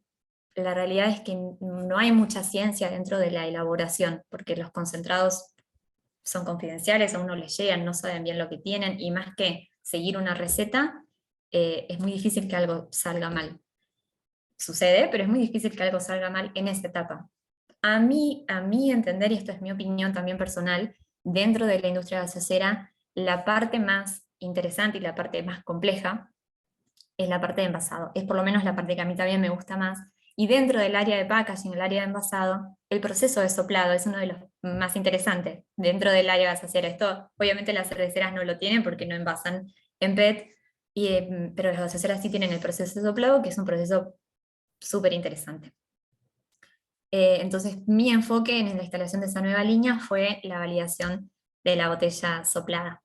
la realidad es que no hay mucha ciencia dentro de la elaboración, porque los concentrados son confidenciales, a uno les llegan, no saben bien lo que tienen, y más que seguir una receta, es muy difícil que algo salga mal. Sucede, pero es muy difícil que algo salga mal en esa etapa. A mí entender, y esto es mi opinión también personal, dentro de la industria gaseosera, la parte más interesante y la parte más compleja es la parte de envasado. Es por lo menos la parte que a mí también me gusta más. Y dentro del área de packaging, el área de envasado, el proceso de soplado es uno de los más interesantes dentro del área gaseosera. Esto, obviamente las cerveceras no lo tienen porque no envasan en PET, pero las gaseoseras sí tienen el proceso de soplado, que es un proceso súper interesante. Entonces, mi enfoque en la instalación de esa nueva línea fue la validación de la botella soplada.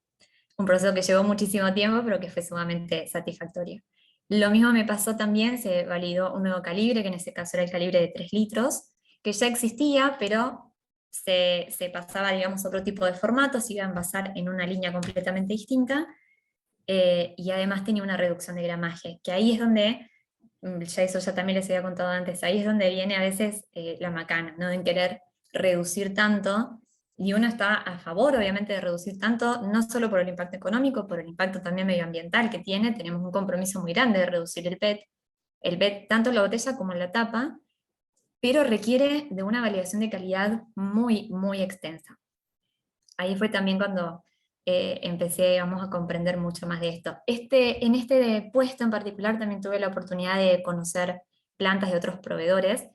Un proceso que llevó muchísimo tiempo, pero que fue sumamente satisfactorio. Lo mismo me pasó también, se validó un nuevo calibre, que en ese caso era el calibre de 3 litros, que ya existía, pero se pasaba, digamos, a otro tipo de formato, se iba a envasar en una línea completamente distinta, y además tenía una reducción de gramaje, que ahí es donde, ya eso ya también les había contado antes, ahí es donde viene a veces la macana, ¿no? En querer reducir tanto, y uno está a favor, obviamente, de reducir tanto, no solo por el impacto económico, por el impacto también medioambiental que tiene. Tenemos un compromiso muy grande de reducir el PET tanto en la botella como en la tapa, pero requiere de una validación de calidad muy, muy extensa. Ahí fue también cuando empecé, vamos, a comprender mucho más de esto. En este puesto en particular también tuve la oportunidad de conocer plantas de otros proveedores,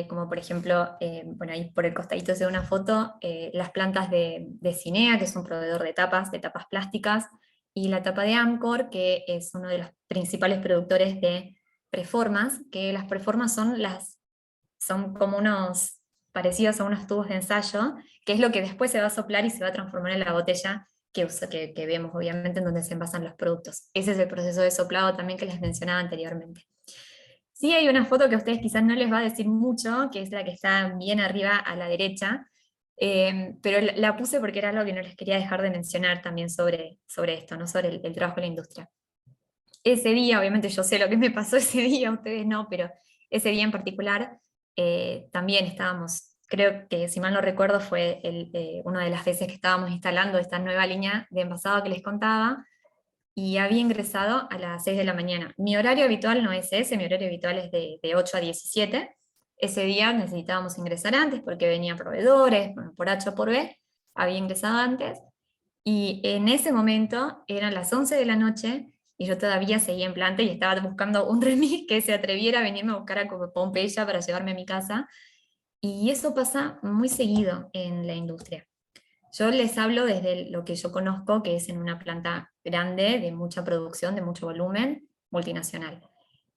como por ejemplo, bueno, ahí por el costadito se ve una foto, las plantas de Cinea, que es un proveedor de tapas plásticas, y la tapa de Amcor, que es uno de los principales productores de preformas, que las preformas son como unos parecidos a unos tubos de ensayo, que es lo que después se va a soplar y se va a transformar en la botella que vemos, obviamente, en donde se envasan los productos. Ese es el proceso de soplado también que les mencionaba anteriormente. Sí, hay una foto que a ustedes quizás no les va a decir mucho, que es la que está bien arriba a la derecha, pero la puse porque era algo que no les quería dejar de mencionar también sobre esto, ¿no? Sobre el trabajo en la industria. Ese día, obviamente yo sé lo que me pasó ese día, ustedes no, pero ese día en particular también estábamos, creo que si mal no recuerdo fue una de las veces que estábamos instalando esta nueva línea de envasado que les contaba, y había ingresado a las 6 de la mañana. Mi horario habitual no es ese, mi horario habitual es de 8 a 17. Ese día necesitábamos ingresar antes porque venían proveedores, bueno, por H o por B, había ingresado antes, y en ese momento eran las 11 de la noche, y yo todavía seguía en planta y estaba buscando un remis que se atreviera a venirme a buscar a Pompeya para llevarme a mi casa. Y eso pasa muy seguido en la industria. Yo les hablo desde lo que yo conozco, que es en una planta grande, de mucha producción, de mucho volumen, multinacional.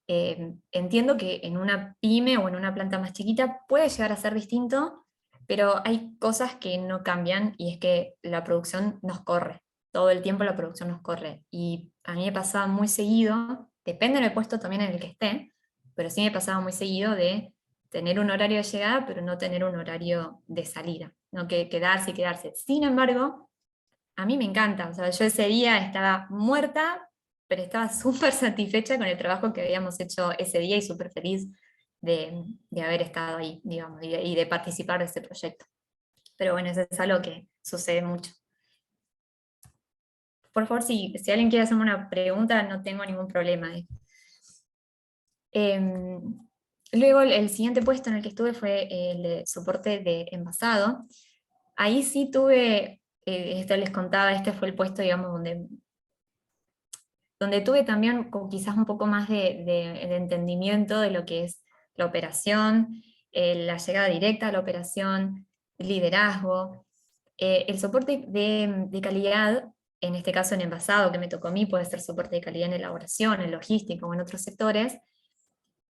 Entiendo que en una pyme o en una planta más chiquita puede llegar a ser distinto, pero hay cosas que no cambian, y es que la producción nos corre. Todo el tiempo la producción nos corre. Y a mí me pasaba muy seguido, depende del puesto también en el que esté, pero sí me pasaba muy seguido de tener un horario de llegada, pero no tener un horario de salida, no que quedarse y quedarse. Sin embargo, a mí me encanta, o sea, yo ese día estaba muerta, pero estaba súper satisfecha con el trabajo que habíamos hecho ese día y súper feliz de haber estado ahí, digamos, y de participar de ese proyecto. Pero bueno, eso es algo que sucede mucho. Por favor, si alguien quiere hacerme una pregunta, no tengo ningún problema. Luego el siguiente puesto en el que estuve fue el de soporte de envasado. Ahí sí tuve, esto les contaba, este fue el puesto, digamos, donde donde tuve también quizás un poco más de entendimiento de lo que es la operación, la llegada directa a la operación, liderazgo, el soporte de calidad, en este caso en envasado que me tocó a mí, puede ser soporte de calidad en elaboración, en logística o en otros sectores.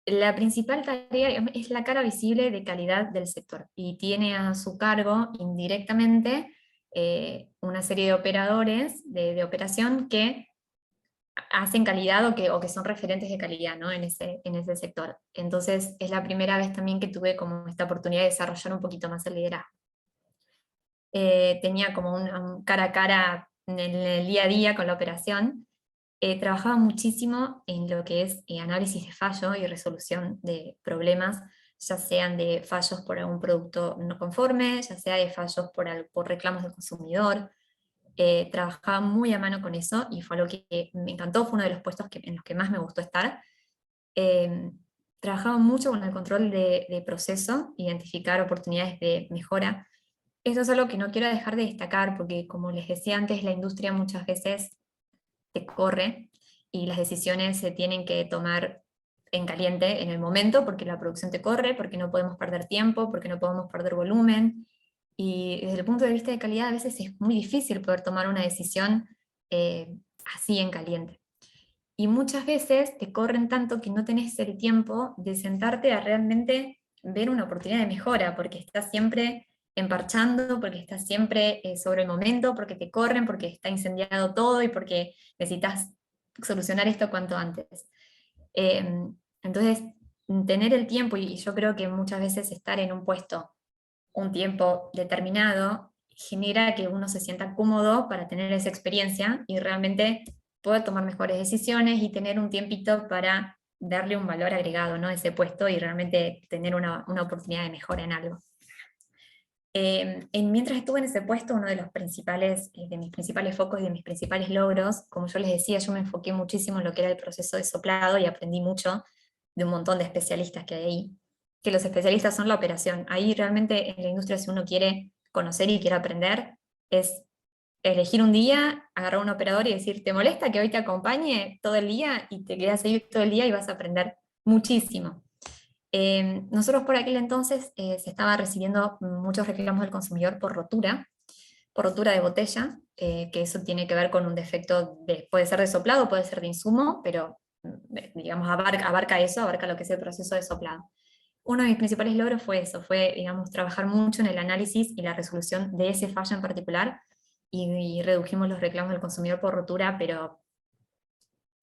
La principal tarea es la cara visible de calidad del sector y tiene a su cargo indirectamente una serie de operadores de operación que hacen calidad o que son referentes de calidad, ¿no? en ese sector. Entonces es la primera vez también que tuve como esta oportunidad de desarrollar un poquito más el liderazgo. Tenía como un cara a cara en el día a día con la operación. Trabajaba muchísimo en lo que es análisis de fallo y resolución de problemas, ya sean de fallos por algún producto no conforme, ya sea de fallos por reclamos del consumidor. Trabajaba muy a mano con eso y fue algo que me encantó, fue uno de los puestos en los que más me gustó estar. Trabajaba mucho con el control de proceso, identificar oportunidades de mejora. Eso es algo que no quiero dejar de destacar porque, como les decía antes, la industria muchas veces te corre y las decisiones se tienen que tomar en caliente en el momento porque la producción te corre, porque no podemos perder tiempo, porque no podemos perder volumen. Y desde el punto de vista de calidad a veces es muy difícil poder tomar una decisión así en caliente. Y muchas veces te corren tanto que no tenés el tiempo de sentarte a realmente ver una oportunidad de mejora, porque estás siempre emparchando, porque estás siempre sobre el momento, porque te corren, porque está incendiado todo y porque necesitas solucionar esto cuanto antes. Entonces, tener el tiempo, y yo creo que muchas veces estar en un puesto un tiempo determinado genera que uno se sienta cómodo para tener esa experiencia y realmente poder tomar mejores decisiones y tener un tiempito para darle un valor agregado, ¿no? a ese puesto y realmente tener una oportunidad de mejora en algo. Mientras estuve en ese puesto, uno de los principales, de mis principales focos y de mis principales logros, como yo les decía, yo me enfoqué muchísimo en lo que era el proceso de soplado y aprendí mucho de un montón de especialistas que hay ahí, que los especialistas son la operación. Ahí realmente en la industria, si uno quiere conocer y quiere aprender, es elegir un día, agarrar un operador y decir, ¿te molesta que hoy te acompañe todo el día? Y te quedas ahí todo el día y vas a aprender muchísimo. Nosotros por aquel entonces se estaba recibiendo muchos reclamos del consumidor por rotura de botella, que eso tiene que ver con un defecto, puede ser de soplado, puede ser de insumo, pero digamos abarca eso, abarca lo que es el proceso de soplado. Uno de mis principales logros fue eso, fue digamos, trabajar mucho en el análisis y la resolución de ese fallo en particular, y redujimos los reclamos del consumidor por rotura, pero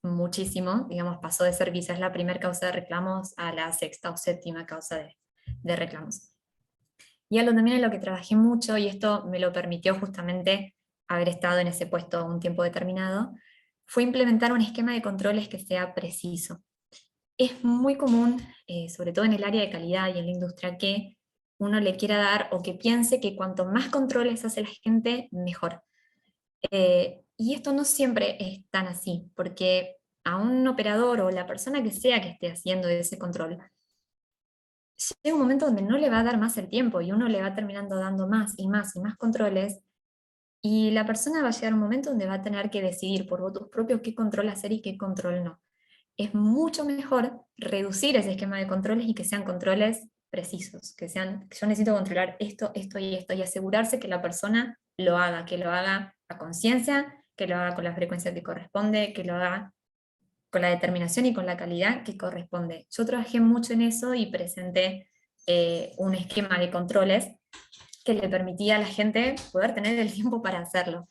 muchísimo, digamos, pasó de ser quizás la primera causa de reclamos a la sexta o séptima causa de reclamos. Y algo también en lo que trabajé mucho, y esto me lo permitió justamente haber estado en ese puesto un tiempo determinado, fue implementar un esquema de controles que sea preciso. Es muy común, sobre todo en el área de calidad y en la industria, que uno le quiera dar o que piense que cuanto más controles hace la gente, mejor. Y esto no siempre es tan así, porque a un operador o la persona que sea que esté haciendo ese control, llega un momento donde no le va a dar más el tiempo y uno le va terminando dando más y más y más controles, y la persona va a llegar a un momento donde va a tener que decidir por votos propios qué control hacer y qué control no. Es mucho mejor reducir ese esquema de controles y que sean controles precisos, que sean, yo necesito controlar esto, esto y esto, y asegurarse que la persona lo haga, que lo haga a conciencia, que lo haga con la frecuencia que corresponde, que lo haga con la determinación y con la calidad que corresponde. Yo trabajé mucho en eso y presenté un esquema de controles que le permitía a la gente poder tener el tiempo para hacerlo.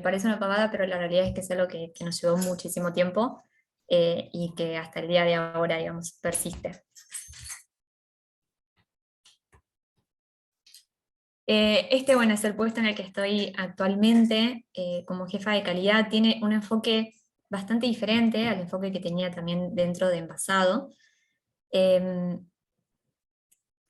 Parece una pavada, pero la realidad es que es algo que nos llevó muchísimo tiempo y que hasta el día de ahora, digamos, persiste. Bueno, es el puesto en el que estoy actualmente como jefa de calidad. Tiene un enfoque bastante diferente al enfoque que tenía también dentro de envasado.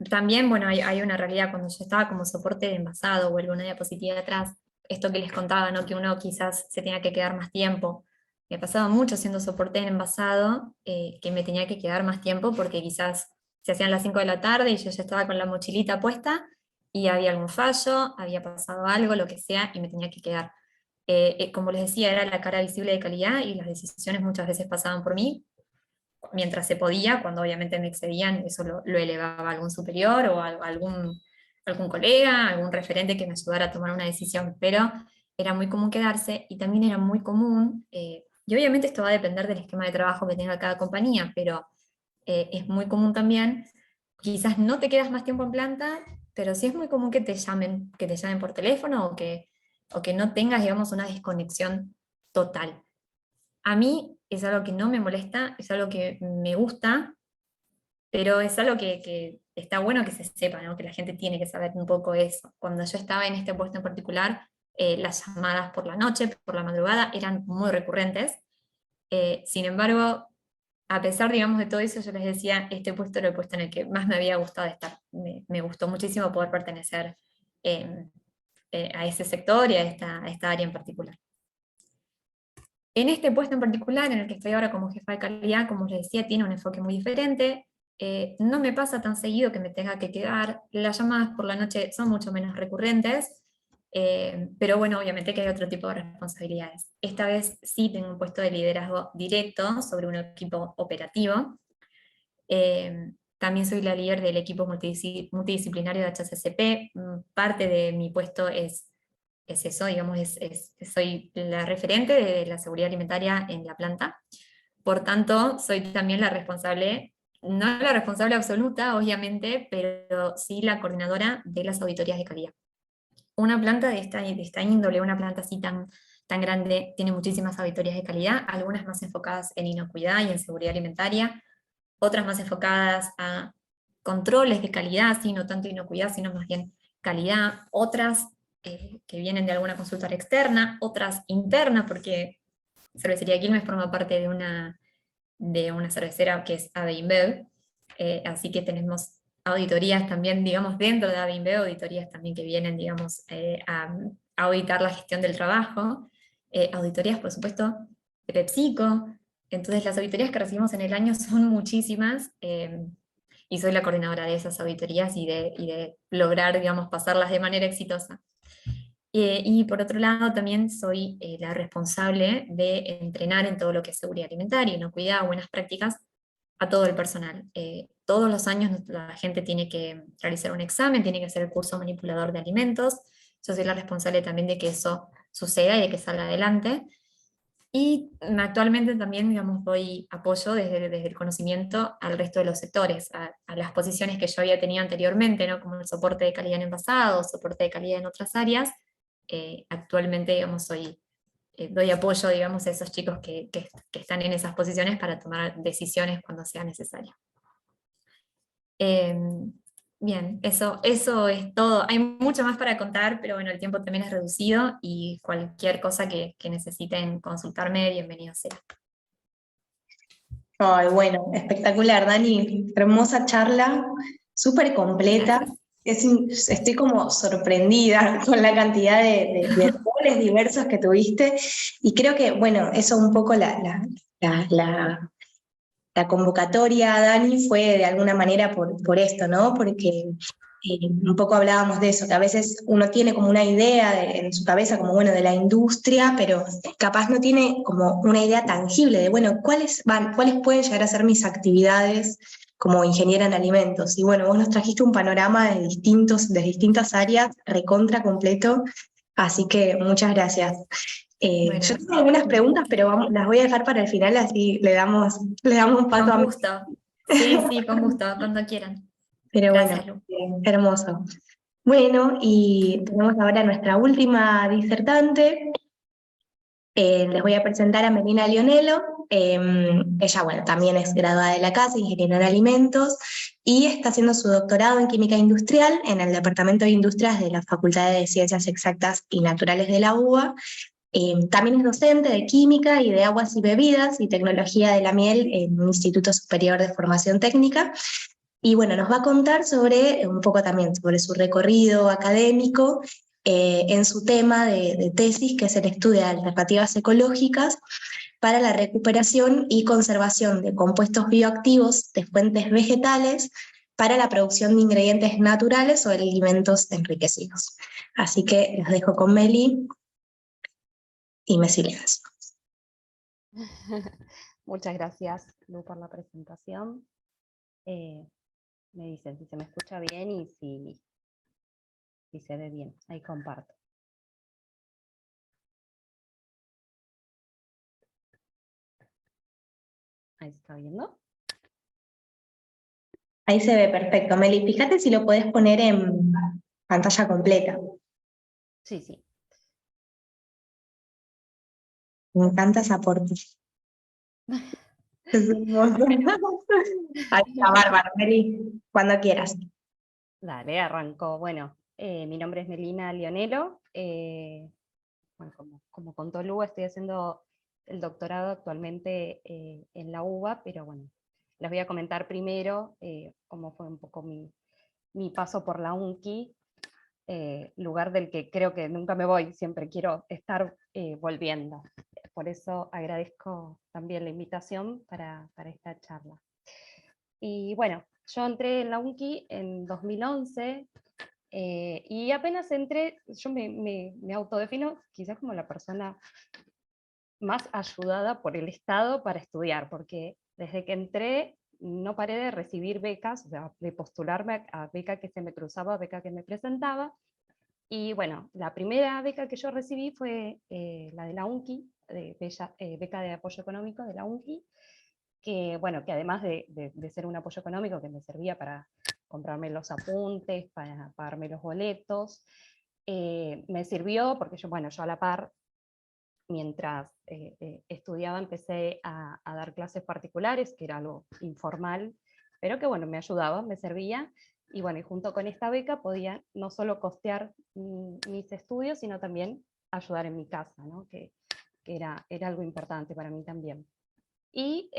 También, bueno, hay una realidad, cuando yo estaba como soporte de envasado, vuelvo una diapositiva atrás, esto que les contaba, ¿no? Que uno quizás se tenía que quedar más tiempo. Me pasaba mucho siendo soporte en envasado, que me tenía que quedar más tiempo porque quizás se hacían las 5 de la tarde y yo ya estaba con la mochilita puesta y había algún fallo, había pasado algo, lo que sea, y me tenía que quedar. Como les decía, era la cara visible de calidad y las decisiones muchas veces pasaban por mí, mientras se podía. Cuando obviamente me excedían, eso lo elevaba a algún superior o a algún colega, algún referente que me ayudara a tomar una decisión, pero era muy común quedarse, y también era muy común, y obviamente esto va a depender del esquema de trabajo que tenga cada compañía, pero es muy común también, quizás no te quedas más tiempo en planta, pero sí es muy común que te llamen por teléfono, o que no tengas, digamos, una desconexión total. A mí es algo que no me molesta, es algo que me gusta, pero es algo que está bueno que se sepa, ¿no? Que la gente tiene que saber un poco eso. Cuando yo estaba en este puesto en particular, las llamadas por la noche, por la madrugada, eran muy recurrentes. Sin embargo, a pesar, digamos, de todo eso, yo les decía, este puesto era el puesto en el que más me había gustado estar. Me gustó muchísimo poder pertenecer a ese sector y a esta área en particular. En este puesto en particular, en el que estoy ahora como jefa de calidad, como les decía, tiene un enfoque muy diferente. No me pasa tan seguido que me tenga que quedar. Las llamadas por la noche son mucho menos recurrentes, pero bueno, obviamente que hay otro tipo de responsabilidades. Esta vez sí tengo un puesto de liderazgo directo sobre un equipo operativo. También soy la líder del equipo multidisciplinario de HACCP. Parte de mi puesto es eso, digamos, soy la referente de la seguridad alimentaria en la planta. Por tanto, soy también la responsable, no la responsable absoluta, obviamente, pero sí la coordinadora de las auditorías de calidad. Una planta de esta índole, una planta así tan grande, tiene muchísimas auditorías de calidad, algunas más enfocadas en inocuidad y en seguridad alimentaria, otras más enfocadas a controles de calidad, sí, no tanto inocuidad, sino más bien calidad, otras que vienen de alguna consultora externa, otras internas, porque Cervecería Quilmes forma parte de una cervecera que es AB InBev, así que tenemos auditorías también, digamos, dentro de AB InBev, auditorías también que vienen, digamos, a auditar la gestión del trabajo, auditorías, por supuesto, de PepsiCo. Entonces las auditorías que recibimos en el año son muchísimas, y soy la coordinadora de esas auditorías y de lograr, digamos, pasarlas de manera exitosa. Y por otro lado también soy la responsable de entrenar en todo lo que es seguridad alimentaria, inocuidad, buenas prácticas, a todo el personal. Todos los años la gente tiene que realizar un examen, tiene que hacer el curso manipulador de alimentos. Yo soy la responsable también de que eso suceda y de que salga adelante. Y actualmente también, digamos, doy apoyo desde el conocimiento al resto de los sectores, a las posiciones que yo había tenido anteriormente, ¿no? Como el soporte de calidad en envasado, soporte de calidad en otras áreas. Actualmente, digamos, doy apoyo, digamos, a esos chicos que están en esas posiciones para tomar decisiones cuando sea necesario. Bien, eso es todo. Hay mucho más para contar, pero bueno, el tiempo también es reducido, y cualquier cosa que necesiten consultarme, bienvenido sea. Ay, bueno, espectacular, Dani. Hermosa charla, súper completa. Estoy como sorprendida con la cantidad de roles diversos que tuviste, y creo que, bueno, eso un poco la convocatoria, Dani, fue de alguna manera por esto, ¿no? Porque un poco hablábamos de eso, que a veces uno tiene como una idea en su cabeza, como bueno, de la industria, pero capaz no tiene como una idea tangible de, bueno, cuáles pueden llegar a ser mis actividades como ingeniera en alimentos. Y bueno, vos nos trajiste un panorama de distintas áreas, recontra completo, así que muchas gracias. Bueno, Yo tengo algunas preguntas, pero las voy a dejar para el final, así le damos paso con a mí. gusto. Sí, con gusto, cuando quieran. Pero Gracias, bueno, Lu. hermoso. Bueno, y tenemos ahora nuestra última disertante. Les voy a presentar a Melina Lionello. Ella, bueno, también es graduada de la casa, ingeniera en alimentos, y está haciendo su doctorado en química industrial en el Departamento de Industrias de la Facultad de Ciencias Exactas y Naturales de la UBA. También es docente de química y de aguas y bebidas y tecnología de la miel en un Instituto Superior de Formación Técnica. Y bueno, nos va a contar sobre un poco también sobre su recorrido académico en su tema de tesis, que es el estudio de alternativas ecológicas para la recuperación y conservación de compuestos bioactivos de fuentes vegetales para la producción de ingredientes naturales o de alimentos enriquecidos. Así que los dejo con Meli. y me silencio. Muchas gracias, Lu, por la presentación. Me dicen si se me escucha bien y si se ve bien. Ahí comparto. Ahí se está viendo. Ahí se ve perfecto. Meli, fíjate si lo podés poner en pantalla completa. Sí, sí. Me encanta esa aporte. Es un montón. Ahí está, bárbaro, Meli, cuando quieras. Dale, arrancó. Bueno, mi nombre es Melina Lionelo. Bueno, como contó Lu, estoy haciendo el doctorado actualmente en la UBA, pero bueno, les voy a comentar primero cómo fue un poco mi paso por la UNCI, lugar del que creo que nunca me voy, siempre quiero estar volviendo. Por eso agradezco también la invitación para esta charla. Y bueno, yo entré en la UNCI en 2011, y apenas entré, yo me autodefino quizás como la persona más ayudada por el Estado para estudiar, porque desde que entré no paré de recibir becas, o sea, de postularme a beca que se me cruzaba, beca que me presentaba. Y bueno, la primera beca que yo recibí fue la de la UNCI, beca de apoyo económico de la UNCI, que bueno, que además de ser un apoyo económico que me servía para comprarme los apuntes, para pagarme los boletos, me sirvió porque yo, bueno, yo a la par, mientras estudiaba, empecé a dar clases particulares, que era algo informal, pero que bueno, me ayudaba, me servía, y bueno, y junto con esta beca podía no solo costear mis estudios, sino también ayudar en mi casa, ¿no? que era algo importante para mí también. Y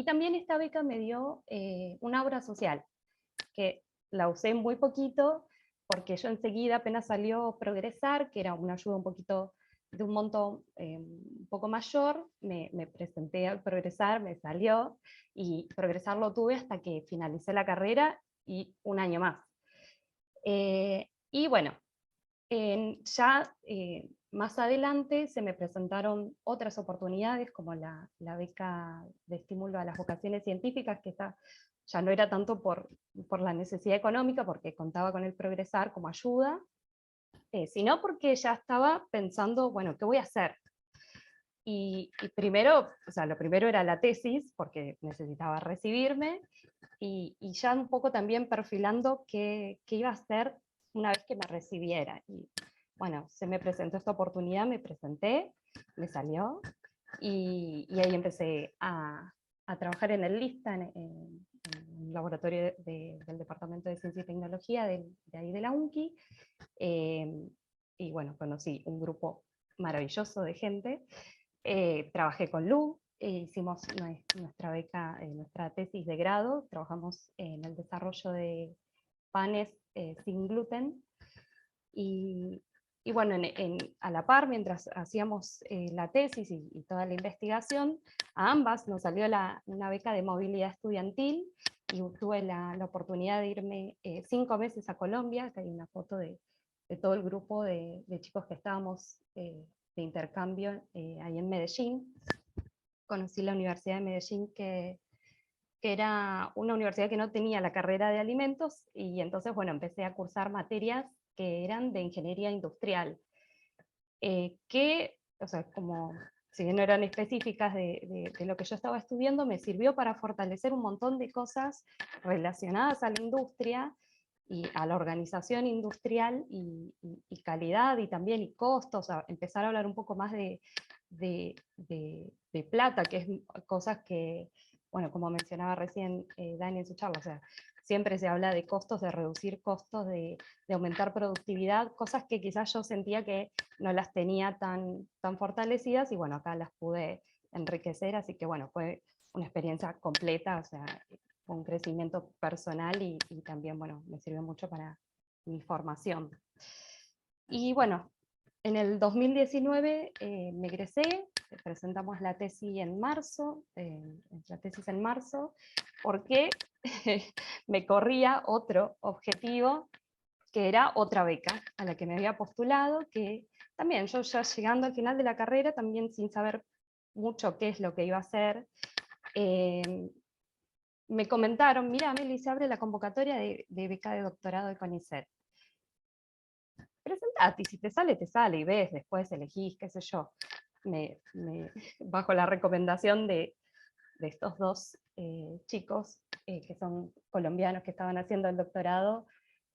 también esta beca me dio una obra social, que la usé muy poquito, porque yo enseguida apenas salió Progresar, que era una ayuda un poquito de un monto un poco mayor, me presenté al Progresar, me salió, y Progresar lo tuve hasta que finalicé la carrera y un año más. Y bueno, ya más adelante se me presentaron otras oportunidades, como la beca de estímulo a las vocaciones científicas, que ya no era tanto por la necesidad económica, porque contaba con el Progresar como ayuda, sino porque ya estaba pensando, bueno, ¿qué voy a hacer? Y primero, o sea, lo primero era la tesis, porque necesitaba recibirme, y ya un poco también perfilando qué iba a hacer una vez que me recibiera. Y bueno, se me presentó esta oportunidad, me presenté, me salió, y ahí empecé a trabajar en el LISTA, en un laboratorio del Departamento de Ciencia y Tecnología de ahí de la UNCI, y bueno, conocí un grupo maravilloso de gente. Trabajé con Lu, hicimos nuestra beca, nuestra tesis de grado, trabajamos en el desarrollo de panes sin gluten, y bueno, a la par, mientras hacíamos la tesis y toda la investigación, a ambas nos salió una beca de movilidad estudiantil, y tuve la oportunidad de irme 5 meses a Colombia. Acá hay una foto de todo el grupo de chicos que estábamos de intercambio ahí en Medellín. Conocí la Universidad de Medellín, que era una universidad que no tenía la carrera de alimentos, y entonces, bueno, empecé a cursar materias que eran de ingeniería industrial, que, o sea, como si bien no eran específicas de lo que yo estaba estudiando, me sirvió para fortalecer un montón de cosas relacionadas a la industria y a la organización industrial, y calidad, y también y costos, a empezar a hablar un poco más de plata, que es cosas que, bueno, como mencionaba recién Dani en su charla, o sea, siempre se habla de costos, de reducir costos, de aumentar productividad, cosas que quizás yo sentía que no las tenía tan fortalecidas, y bueno, acá las pude enriquecer, así que bueno, fue una experiencia completa, o sea, un crecimiento personal, y también, bueno, me sirvió mucho para mi formación. Y bueno, en el 2019 me egresé, presentamos la tesis en marzo, porque me corría otro objetivo, que era otra beca a la que me había postulado, que también yo ya llegando al final de la carrera, también sin saber mucho qué es lo que iba a hacer, me comentaron, mira, Meli, se abre la convocatoria de beca de doctorado de CONICET. Presentate, y si te sale, y ves, después elegís, qué sé yo. Bajo la recomendación de estos dos chicos, que son colombianos que estaban haciendo el doctorado,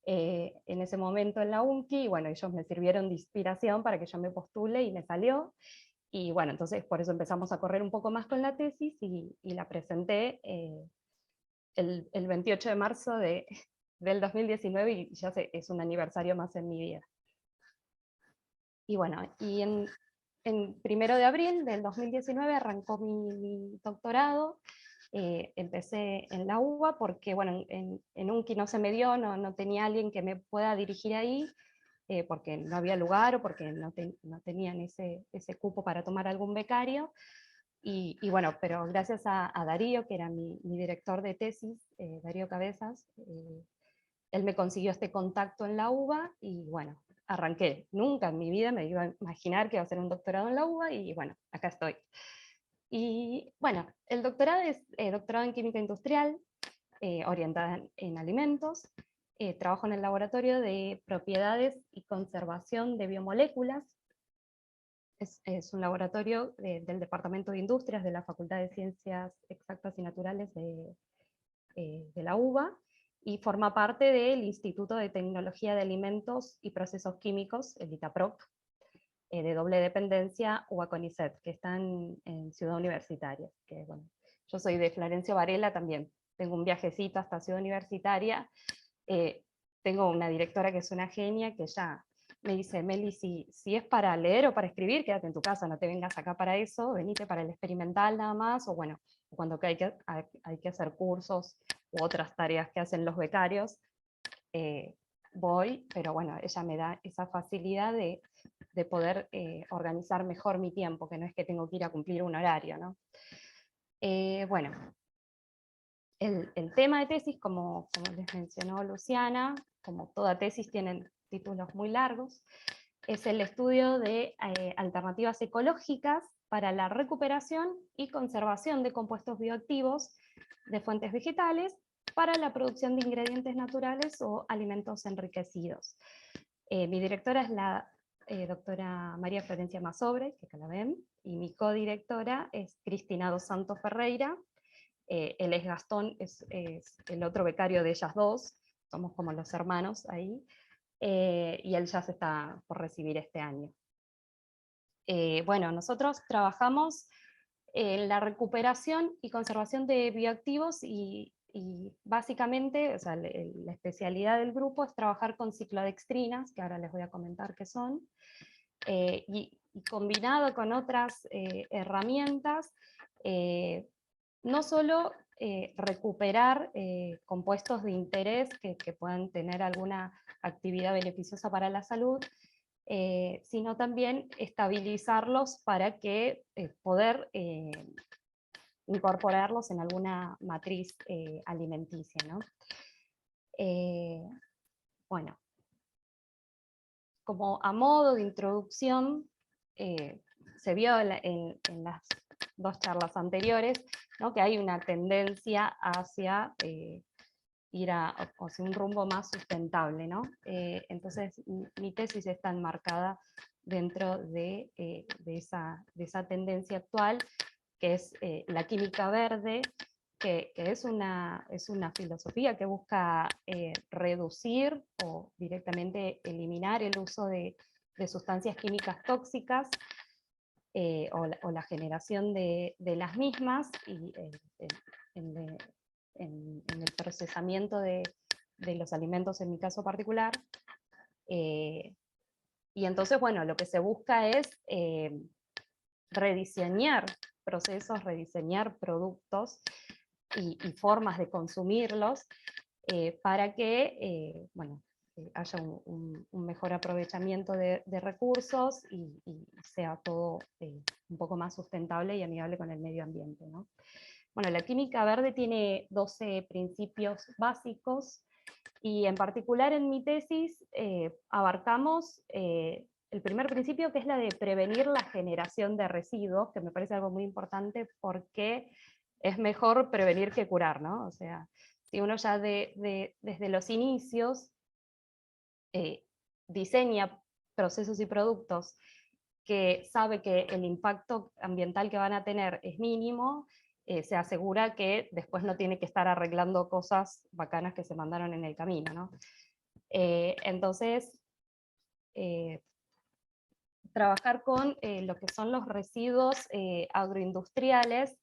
en ese momento en la UNCI, y bueno, ellos me sirvieron de inspiración para que yo me postule, y me salió. Y bueno, entonces por eso empezamos a correr un poco más con la tesis, y la presenté el 28 de marzo del 2019, y ya es un aniversario más en mi vida. Y bueno, y en 1 de abril del 2019 arrancó mi doctorado. Empecé en la UBA porque, bueno, en UNCI no se me dio, no tenía alguien que me pueda dirigir ahí, porque no había lugar, o porque no tenían ese cupo para tomar algún becario. Y bueno, pero gracias a Darío, que era mi director de tesis, Darío Cabezas, él me consiguió este contacto en la UBA, y bueno, arranqué. Nunca en mi vida me iba a imaginar que iba a hacer un doctorado en la UBA, y bueno, acá estoy. Y bueno, el doctorado es doctorado en química industrial, orientada en alimentos. Trabajo en el laboratorio de propiedades y conservación de biomoléculas. Es un laboratorio del Departamento de Industrias de la Facultad de Ciencias Exactas y Naturales de la UBA, y forma parte del Instituto de Tecnología de Alimentos y Procesos Químicos, el ITAPROC, de doble dependencia, UBA-CONICET, que están en Ciudad Universitaria. Que, bueno, yo soy de Florencio Varela también, tengo un viajecito hasta Ciudad Universitaria. Tengo una directora que es una genia, que ya me dice, Meli, si es para leer o para escribir, quédate en tu casa, no te vengas acá para eso, venite para el experimental nada más, o bueno, cuando hay que hacer cursos u otras tareas que hacen los becarios, voy, pero bueno, ella me da esa facilidad de poder organizar mejor mi tiempo, que no es que tengo que ir a cumplir un horario, ¿no? Bueno, el tema de tesis, como les mencionó Luciana, como toda tesis tienen títulos muy largos, es el estudio de alternativas ecológicas para la recuperación y conservación de compuestos bioactivos de fuentes vegetales para la producción de ingredientes naturales o alimentos enriquecidos. Mi directora es la doctora María Florencia Masobre, que acá la ven, y mi codirectora es Cristina dos Santos Ferreira. Él es Gastón, es el otro becario de ellas dos, somos como los hermanos ahí, y él ya se está por recibir este año. Bueno, nosotros trabajamos en la recuperación y conservación de bioactivos, y básicamente, o sea, la especialidad del grupo es trabajar con ciclodextrinas, que ahora les voy a comentar qué son, y combinado con otras herramientas, no solo recuperar compuestos de interés que puedan tener alguna actividad beneficiosa para la salud, sino también estabilizarlos para que poder incorporarlos en alguna matriz alimenticia, ¿no? Bueno, como a modo de introducción, se vio en las dos charlas anteriores, ¿no?, que hay una tendencia hacia ir hacia un rumbo más sustentable, ¿no? Entonces mi tesis está enmarcada dentro de esa tendencia actual, que es la química verde, que es una filosofía que busca reducir o directamente eliminar el uso de sustancias químicas tóxicas, o la generación de las mismas, y en el procesamiento de los alimentos, en mi caso particular. Y entonces, bueno, lo que se busca es rediseñar procesos, rediseñar productos y formas de consumirlos, para que bueno, haya un mejor aprovechamiento de recursos, y sea todo un poco más sustentable y amigable con el medio ambiente, ¿no? Bueno, la química verde tiene 12 principios básicos, y en particular en mi tesis abarcamos el primer principio, que es la de prevenir la generación de residuos, que me parece algo muy importante porque es mejor prevenir que curar, ¿no? O sea, si uno ya desde los inicios diseña procesos y productos que sabe que el impacto ambiental que van a tener es mínimo, se asegura que después no tiene que estar arreglando cosas bacanas que se mandaron en el camino, ¿no? Entonces, trabajar con lo que son los residuos agroindustriales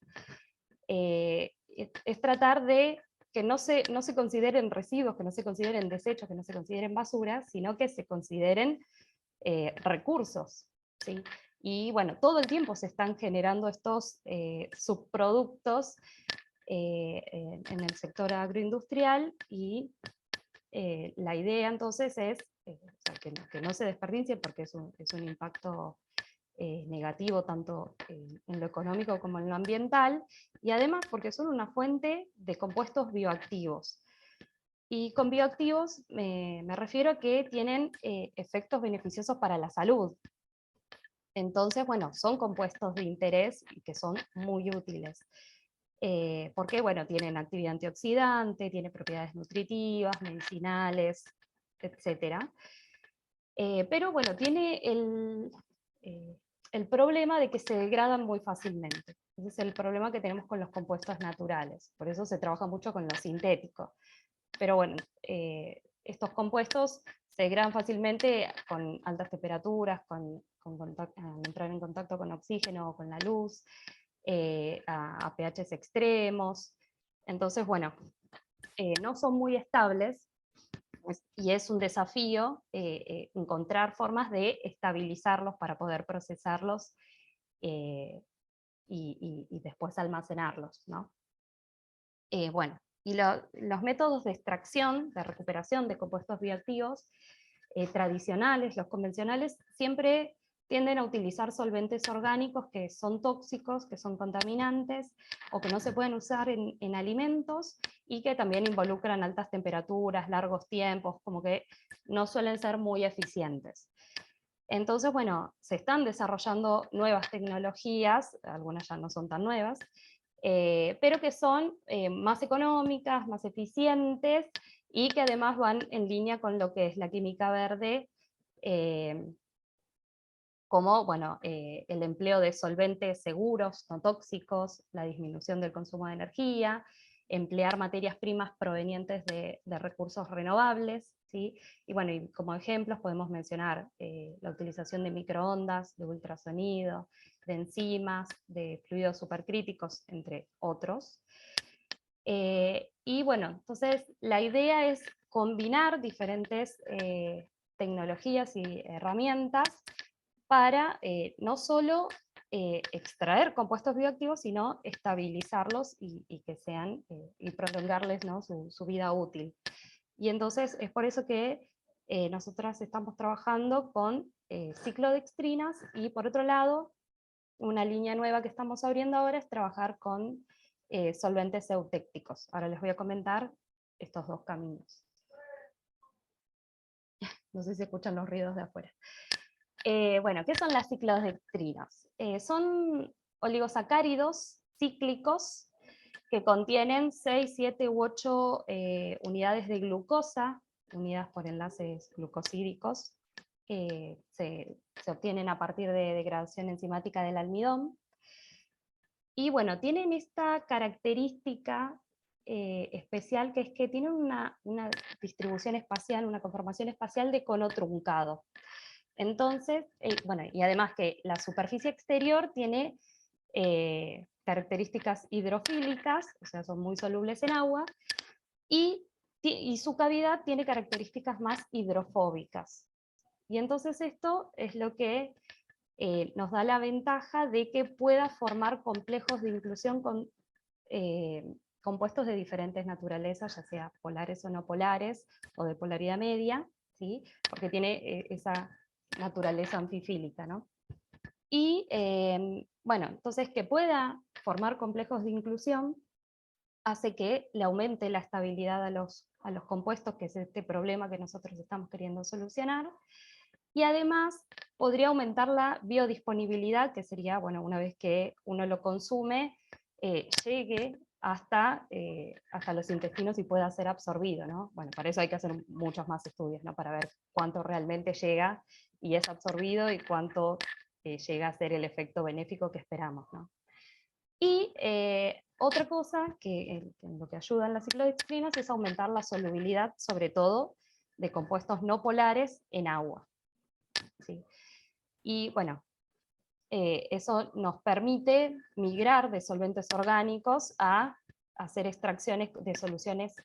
es tratar de que no se consideren residuos, que no se consideren desechos, que no se consideren basuras, sino que se consideren recursos, ¿sí? Y bueno, todo el tiempo se están generando estos subproductos en el sector agroindustrial, y la idea entonces es o sea, que no se desperdicie, porque es un impacto negativo tanto en lo económico como en lo ambiental, y además porque son una fuente de compuestos bioactivos. Y con bioactivos me refiero a que tienen efectos beneficiosos para la salud. Entonces, bueno, son compuestos de interés y que son muy útiles. Porque, bueno, tienen actividad antioxidante, tienen propiedades nutritivas, medicinales, etc. Pero, bueno, tiene el problema de que se degradan muy fácilmente. Ese es el problema que tenemos con los compuestos naturales. Por eso se trabaja mucho con los sintéticos. Pero bueno, estos compuestos se degradan fácilmente con altas temperaturas, al entrar en contacto con oxígeno o con la luz, a pHs extremos. Entonces, bueno, no son muy estables, y es un desafío encontrar formas de estabilizarlos para poder procesarlos y después almacenarlos, ¿no? Bueno, y los métodos de extracción, de recuperación de compuestos bioactivos tradicionales, los convencionales, siempre tienden a utilizar solventes orgánicos que son tóxicos, que son contaminantes, o que no se pueden usar en alimentos, y que también involucran altas temperaturas, largos tiempos, como que no suelen ser muy eficientes. Entonces, bueno, se están desarrollando nuevas tecnologías, algunas ya no son tan nuevas, pero que son más económicas, más eficientes, y que además van en línea con lo que es la química verde, como bueno, el empleo de solventes seguros, no tóxicos, la disminución del consumo de energía, emplear materias primas provenientes de recursos renovables, ¿sí? Y bueno, y como ejemplos podemos mencionar la utilización de microondas, de ultrasonido, de enzimas, de fluidos supercríticos, entre otros. Y bueno, entonces la idea es combinar diferentes tecnologías y herramientas para no solo extraer compuestos bioactivos, sino estabilizarlos y que sean, y prolongarles, ¿no?, su vida útil. Y entonces es por eso que nosotras estamos trabajando con ciclodextrinas, y por otro lado, una línea nueva que estamos abriendo ahora es trabajar con solventes eutécticos. Ahora les voy a comentar estos dos caminos. No sé si escuchan los ruidos de afuera. Bueno, ¿qué son las ciclodextrinas? Son oligosacáridos cíclicos que contienen 6, 7 u 8 unidades de glucosa, unidas por enlaces glucosídicos, que se obtienen a partir de degradación enzimática del almidón. Y bueno, tienen esta característica especial, que es que tienen una distribución espacial, una conformación espacial de cono truncado. Entonces, bueno, y además que la superficie exterior tiene características hidrofílicas, o sea, son muy solubles en agua, y su cavidad tiene características más hidrofóbicas. Y entonces esto es lo que nos da la ventaja de que pueda formar complejos de inclusión con compuestos de diferentes naturalezas, ya sea polares o no polares, o de polaridad media, ¿sí? Porque tiene esa naturaleza anfifílica, ¿no? Y bueno, entonces que pueda formar complejos de inclusión hace que le aumente la estabilidad a los compuestos, que es este problema que nosotros estamos queriendo solucionar, y además podría aumentar la biodisponibilidad, que sería, bueno, una vez que uno lo consume, llegue hasta los intestinos y pueda ser absorbido, ¿no? Bueno, para eso hay que hacer muchos más estudios, ¿no? Para ver cuánto realmente llega y es absorbido y cuánto llega a ser el efecto benéfico que esperamos, ¿no? Y otra cosa que en lo que ayudan las ciclodextrinas es aumentar la solubilidad, sobre todo de compuestos no polares en agua, ¿sí? Y bueno, eso nos permite migrar de solventes orgánicos a hacer extracciones de soluciones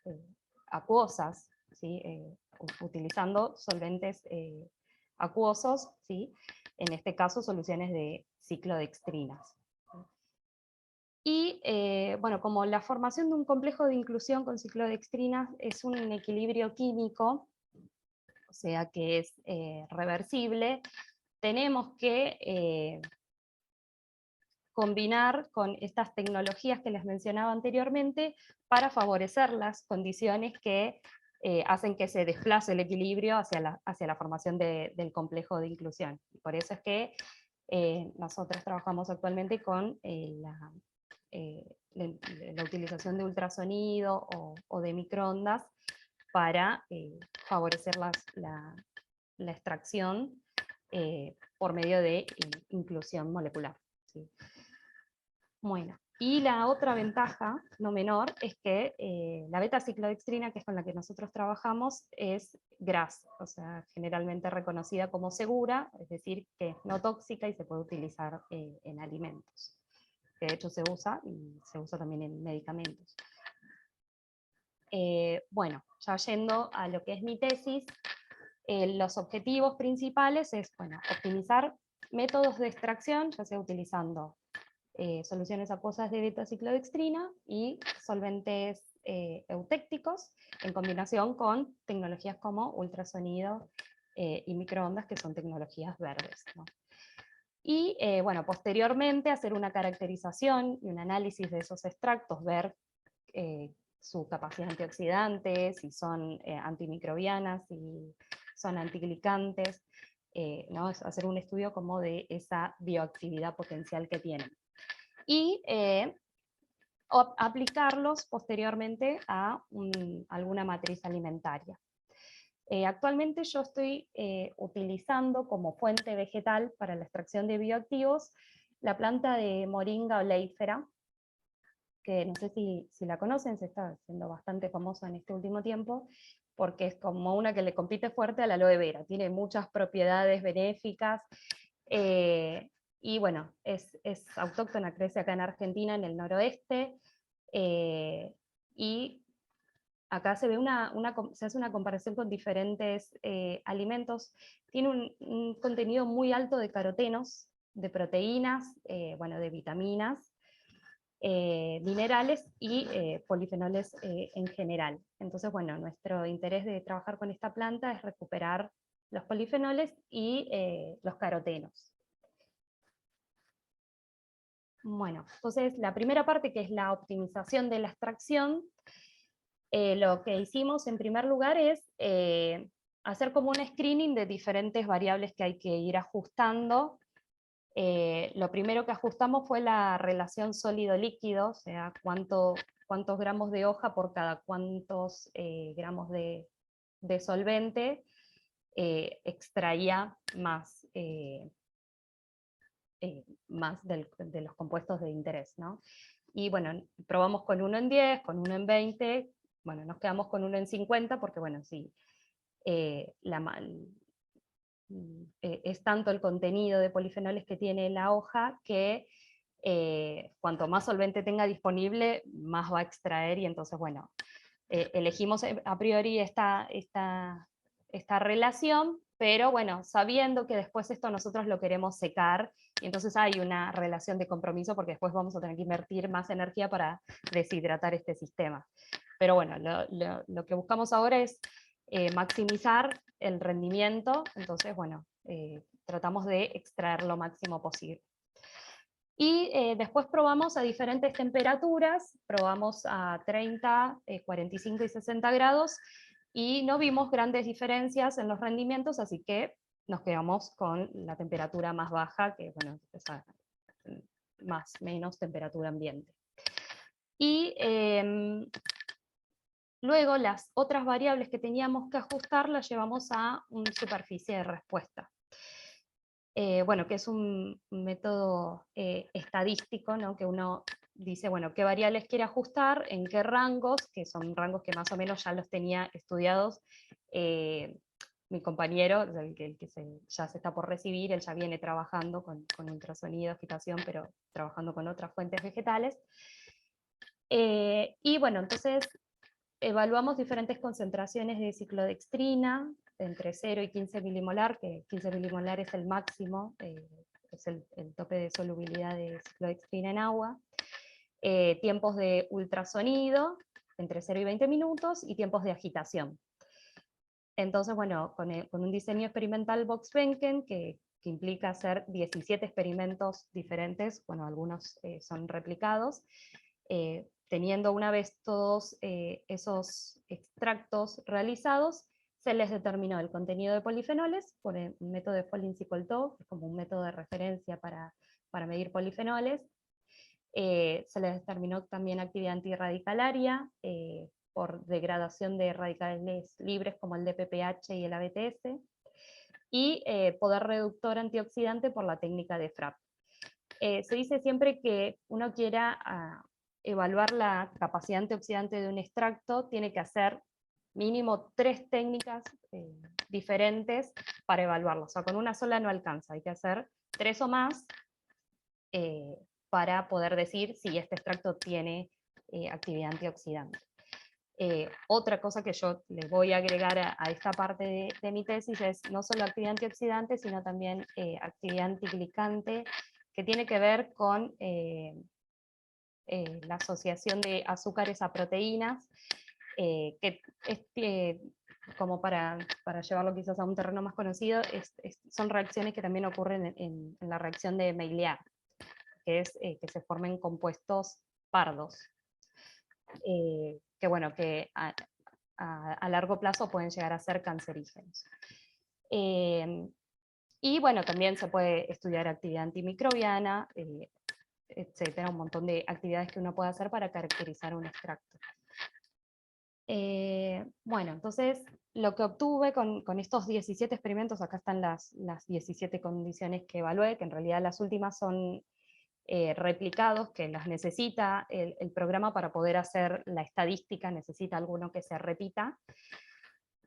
acuosas, ¿sí? Utilizando solventes acuosos, ¿sí? En este caso soluciones de ciclodextrinas. Y bueno, como la formación de un complejo de inclusión con ciclodextrinas es un equilibrio químico, o sea que es reversible, tenemos que combinar con estas tecnologías que les mencionaba anteriormente para favorecer las condiciones que hacen que se desplace el equilibrio hacia la formación del complejo de inclusión. Por eso es que nosotros trabajamos actualmente con la utilización de ultrasonido o de microondas para favorecer la extracción por medio de inclusión molecular, ¿sí? Bueno, y la otra ventaja, no menor, es que la beta-ciclodextrina, que es con la que nosotros trabajamos, es GRAS, o sea, generalmente reconocida como segura, es decir, que es no tóxica y se puede utilizar en alimentos. Que de hecho se usa, y se usa también en medicamentos. Bueno, ya yendo a lo que es mi tesis, los objetivos principales es, bueno, optimizar métodos de extracción, ya sea utilizando soluciones acuosas de beta-ciclodextrina y solventes eutécticos, en combinación con tecnologías como ultrasonido y microondas, que son tecnologías verdes, ¿no? Y bueno, posteriormente hacer una caracterización y un análisis de esos extractos, ver su capacidad antioxidante, si son antimicrobianas, si son antiglicantes, ¿no? Hacer un estudio como de esa bioactividad potencial que tienen. Y aplicarlos posteriormente a alguna matriz alimentaria. Actualmente yo estoy utilizando como fuente vegetal para la extracción de bioactivos la planta de Moringa oleífera, que no sé si la conocen, se está haciendo bastante famosa en este último tiempo, porque es como una que le compite fuerte a la aloe vera, tiene muchas propiedades benéficas, y bueno, es autóctona, crece acá en Argentina, en el noroeste, y acá se ve se hace una comparación con diferentes alimentos. Tiene un contenido muy alto de carotenos, de proteínas, bueno, de vitaminas, minerales y polifenoles en general. Entonces, bueno, nuestro interés de trabajar con esta planta es recuperar los polifenoles y los carotenos. Bueno, entonces la primera parte, que es la optimización de la extracción, lo que hicimos en primer lugar es hacer como un screening de diferentes variables que hay que ir ajustando. Lo primero que ajustamos fue la relación sólido-líquido, o sea, cuántos gramos de hoja por cada cuántos gramos de solvente extraía más, de los compuestos de interés, ¿no? Y bueno, probamos con 1 en 10, con 1 en 20, bueno, nos quedamos con 1 en 50, porque bueno, sí, es tanto el contenido de polifenoles que tiene la hoja que cuanto más solvente tenga disponible, más va a extraer, y entonces, bueno, elegimos a priori esta relación, pero bueno, sabiendo que después esto nosotros lo queremos secar, y entonces hay una relación de compromiso, porque después vamos a tener que invertir más energía para deshidratar este sistema. Pero bueno, lo que buscamos ahora es maximizar el rendimiento, entonces bueno, tratamos de extraer lo máximo posible. Y después probamos a diferentes temperaturas, probamos a 30, 45 y 60 grados, y no vimos grandes diferencias en los rendimientos, así que nos quedamos con la temperatura más baja, que bueno, esa más menos temperatura ambiente. Y luego las otras variables que teníamos que ajustar las llevamos a una superficie de respuesta. Bueno, que es un método estadístico, ¿no? Que uno dice, bueno, qué variables quiere ajustar, en qué rangos, que son rangos que más o menos ya los tenía estudiados mi compañero, el que ya se está por recibir, él ya viene trabajando con ultrasonido, agitación, pero trabajando con otras fuentes vegetales. Y bueno, entonces evaluamos diferentes concentraciones de ciclodextrina, entre 0 y 15 milimolar, que 15 milimolar es el máximo, es el tope de solubilidad de ciclodextrina en agua. Tiempos de ultrasonido, entre 0 y 20 minutos, y tiempos de agitación. Entonces, bueno, con un diseño experimental Box-Benken, que implica hacer 17 experimentos diferentes, bueno, algunos son replicados, teniendo una vez todos esos extractos realizados, se les determinó el contenido de polifenoles por el método de Follin-Sicoltó, que es como un método de referencia para medir polifenoles. Se les determinó también actividad antirradicalaria, por degradación de radicales libres como el DPPH y el ABTS, y poder reductor antioxidante por la técnica de FRAP. Se dice siempre que uno quiera evaluar la capacidad antioxidante de un extracto, tiene que hacer mínimo 3 técnicas diferentes para evaluarlo. O sea, con una sola no alcanza, hay que hacer 3 o más para poder decir si este extracto tiene actividad antioxidante. Otra cosa que yo le voy a agregar a esta parte de mi tesis es no solo actividad antioxidante, sino también actividad antiglicante, que tiene que ver con la asociación de azúcares a proteínas, que es, como para llevarlo quizás a un terreno más conocido, son reacciones que también ocurren en la reacción de Maillard, que es que se formen compuestos pardos. Que bueno, que a largo plazo pueden llegar a ser cancerígenos. Y bueno, también se puede estudiar actividad antimicrobiana, etcétera, un montón de actividades que uno puede hacer para caracterizar un extracto. Bueno, entonces lo que obtuve con estos 17 experimentos, acá están las 17 condiciones que evalué, que en realidad las últimas son replicados, que las necesita el programa para poder hacer la estadística, necesita alguno que se repita.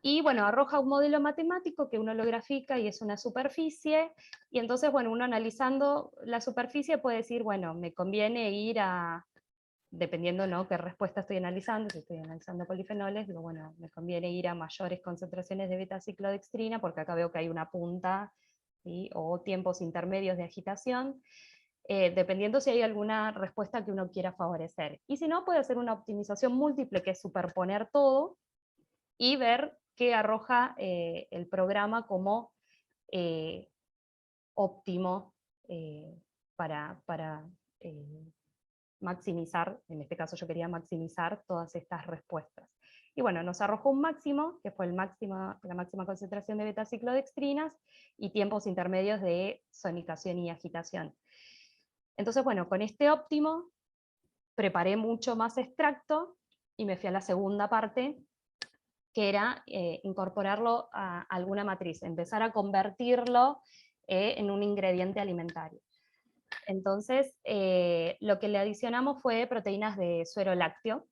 Y bueno, arroja un modelo matemático que uno lo grafica y es una superficie, y entonces, bueno, uno analizando la superficie puede decir, bueno, me conviene ir a, dependiendo, ¿no?, qué respuesta estoy analizando, si estoy analizando polifenoles, digo, bueno, me conviene ir a mayores concentraciones de beta-ciclodextrina, porque acá veo que hay una punta, ¿sí?, o tiempos intermedios de agitación, dependiendo si hay alguna respuesta que uno quiera favorecer. Y si no, puede hacer una optimización múltiple, que es superponer todo, y ver qué arroja el programa como óptimo para maximizar, en este caso yo quería maximizar todas estas respuestas. Y bueno, nos arrojó un máximo, que fue la máxima concentración de beta-ciclodextrinas, y tiempos intermedios de sonicación y agitación. Entonces, bueno, con este óptimo preparé mucho más extracto, y me fui a la segunda parte, que era incorporarlo a alguna matriz, empezar a convertirlo en un ingrediente alimentario. Entonces, lo que le adicionamos fue proteínas de suero lácteo,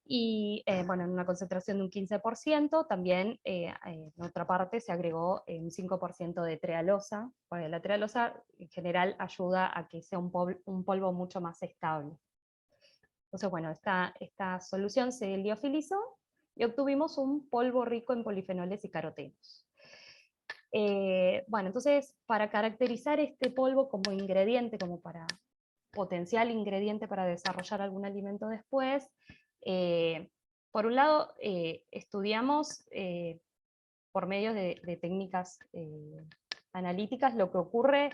y bueno, en una concentración de un 15%, también en otra parte se agregó un 5% de trealosa, porque la trealosa en general ayuda a que sea un polvo mucho más estable. Entonces, bueno, esta solución se liofilizó y obtuvimos un polvo rico en polifenoles y carotenos. Bueno, entonces, para caracterizar este polvo como ingrediente, como para potencial ingrediente para desarrollar algún alimento después, por un lado, estudiamos por medio de técnicas analíticas lo que ocurre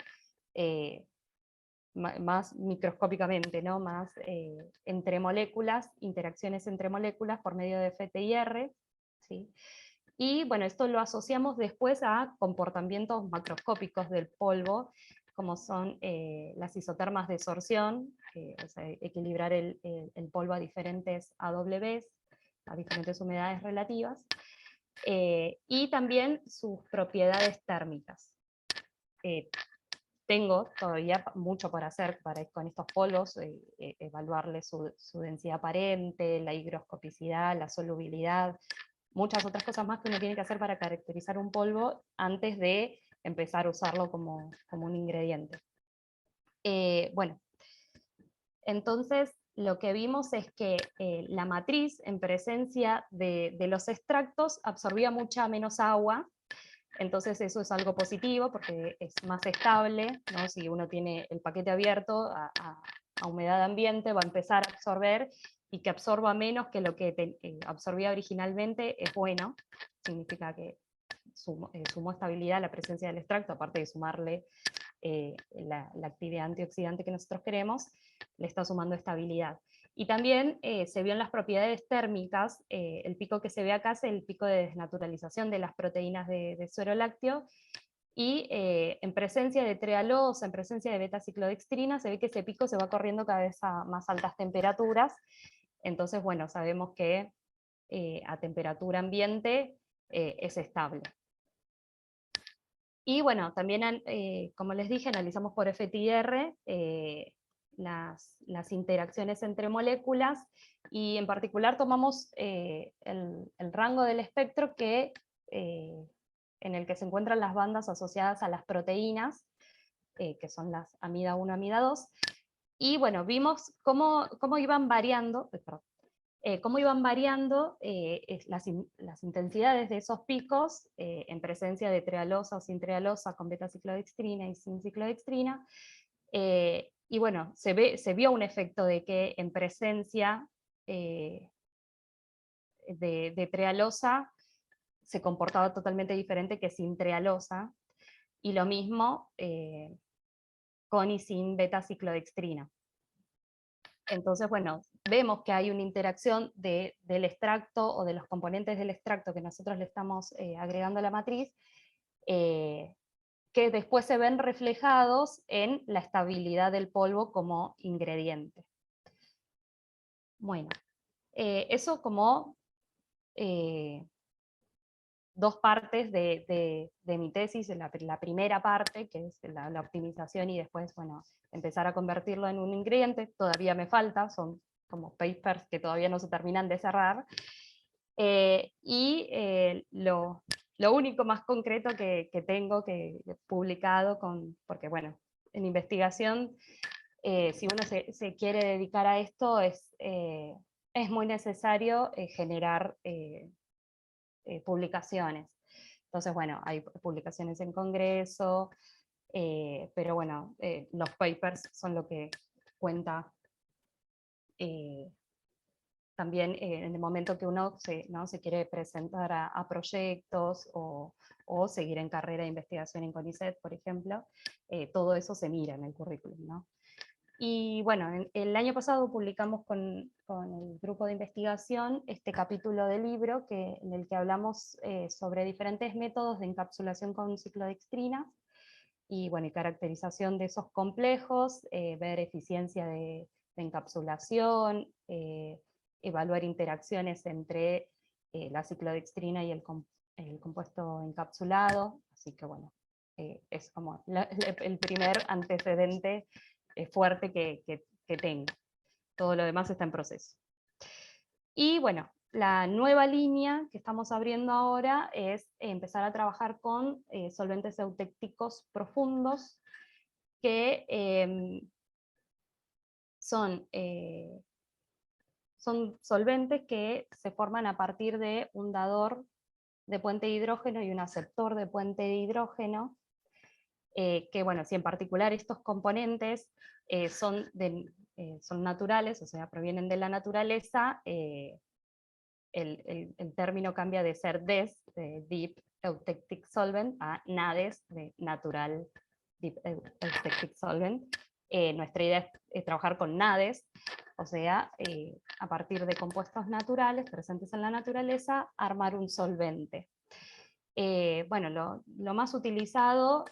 más microscópicamente, ¿no?, más entre moléculas, interacciones entre moléculas por medio de FTIR, ¿sí? Y bueno, esto lo asociamos después a comportamientos macroscópicos del polvo, como son las isotermas de sorción, o sea, equilibrar el polvo a diferentes AWs, a diferentes humedades relativas, y también sus propiedades térmicas. Tengo todavía mucho por hacer con estos polvos, evaluarle su densidad aparente, la higroscopicidad, la solubilidad, muchas otras cosas más que uno tiene que hacer para caracterizar un polvo antes de empezar a usarlo como un ingrediente. Bueno, entonces lo que vimos es que la matriz en presencia de los extractos absorbía mucha menos agua, entonces eso es algo positivo porque es más estable, ¿no? Si uno tiene el paquete abierto a humedad ambiente va a empezar a absorber, y que absorba menos que lo que absorbía originalmente es bueno, significa que sumó estabilidad a la presencia del extracto, aparte de sumarle la actividad antioxidante que nosotros queremos, le está sumando estabilidad. Y también se vio en las propiedades térmicas, el pico que se ve acá es el pico de desnaturalización de las proteínas de suero lácteo, y en presencia de trealosa, en presencia de beta-ciclodextrina, se ve que ese pico se va corriendo cada vez a más altas temperaturas. Entonces, bueno, sabemos que a temperatura ambiente es estable. Y bueno, también, como les dije, analizamos por FTIR las interacciones entre moléculas, y en particular tomamos el rango del espectro en el que se encuentran las bandas asociadas a las proteínas, que son las amida 1, amida 2, y bueno, vimos cómo iban variando, las intensidades de esos picos en presencia de trealosa o sin trealosa, con beta-ciclodextrina y sin ciclodextrina, y bueno, se vio un efecto de que en presencia de trealosa se comportaba totalmente diferente que sin trealosa, y lo mismo con y sin beta-ciclodextrina. Entonces, bueno, vemos que hay una interacción del extracto o de los componentes del extracto que nosotros le estamos agregando a la matriz, que después se ven reflejados en la estabilidad del polvo como ingrediente. Bueno, eso como dos partes de mi tesis, la primera parte, que es la optimización, y después, bueno, empezar a convertirlo en un ingrediente. Todavía me falta, son como papers que todavía no se terminan de cerrar. Lo único más concreto que tengo que publicado, porque bueno, en investigación, si uno se quiere dedicar a esto, es muy necesario generar publicaciones. Entonces, bueno, hay publicaciones en congreso, pero bueno, los papers son lo que cuenta también en el momento que uno se quiere presentar a proyectos o seguir en carrera de investigación en CONICET, por ejemplo, todo eso se mira en el currículum, ¿no? Y bueno, el año pasado publicamos con el grupo de investigación este capítulo del libro en el que hablamos sobre diferentes métodos de encapsulación con ciclodextrina, y bueno, y caracterización de esos complejos, ver eficiencia de encapsulación, evaluar interacciones entre la ciclodextrina y el compuesto encapsulado. Así que bueno, es como el primer antecedente fuerte que tengo. Todo lo demás está en proceso. Y bueno, la nueva línea que estamos abriendo ahora es empezar a trabajar con solventes eutécticos profundos, que son solventes que se forman a partir de un dador de puente de hidrógeno y un aceptor de puente de hidrógeno, que bueno, si en particular estos componentes son naturales, o sea, provienen de la naturaleza, el término cambia de ser DES, de Deep Eutectic Solvent, a NADES, de Natural Deep Eutectic Solvent, Nuestra idea es trabajar con NADES, o sea, a partir de compuestos naturales presentes en la naturaleza, armar un solvente. Bueno, lo más utilizado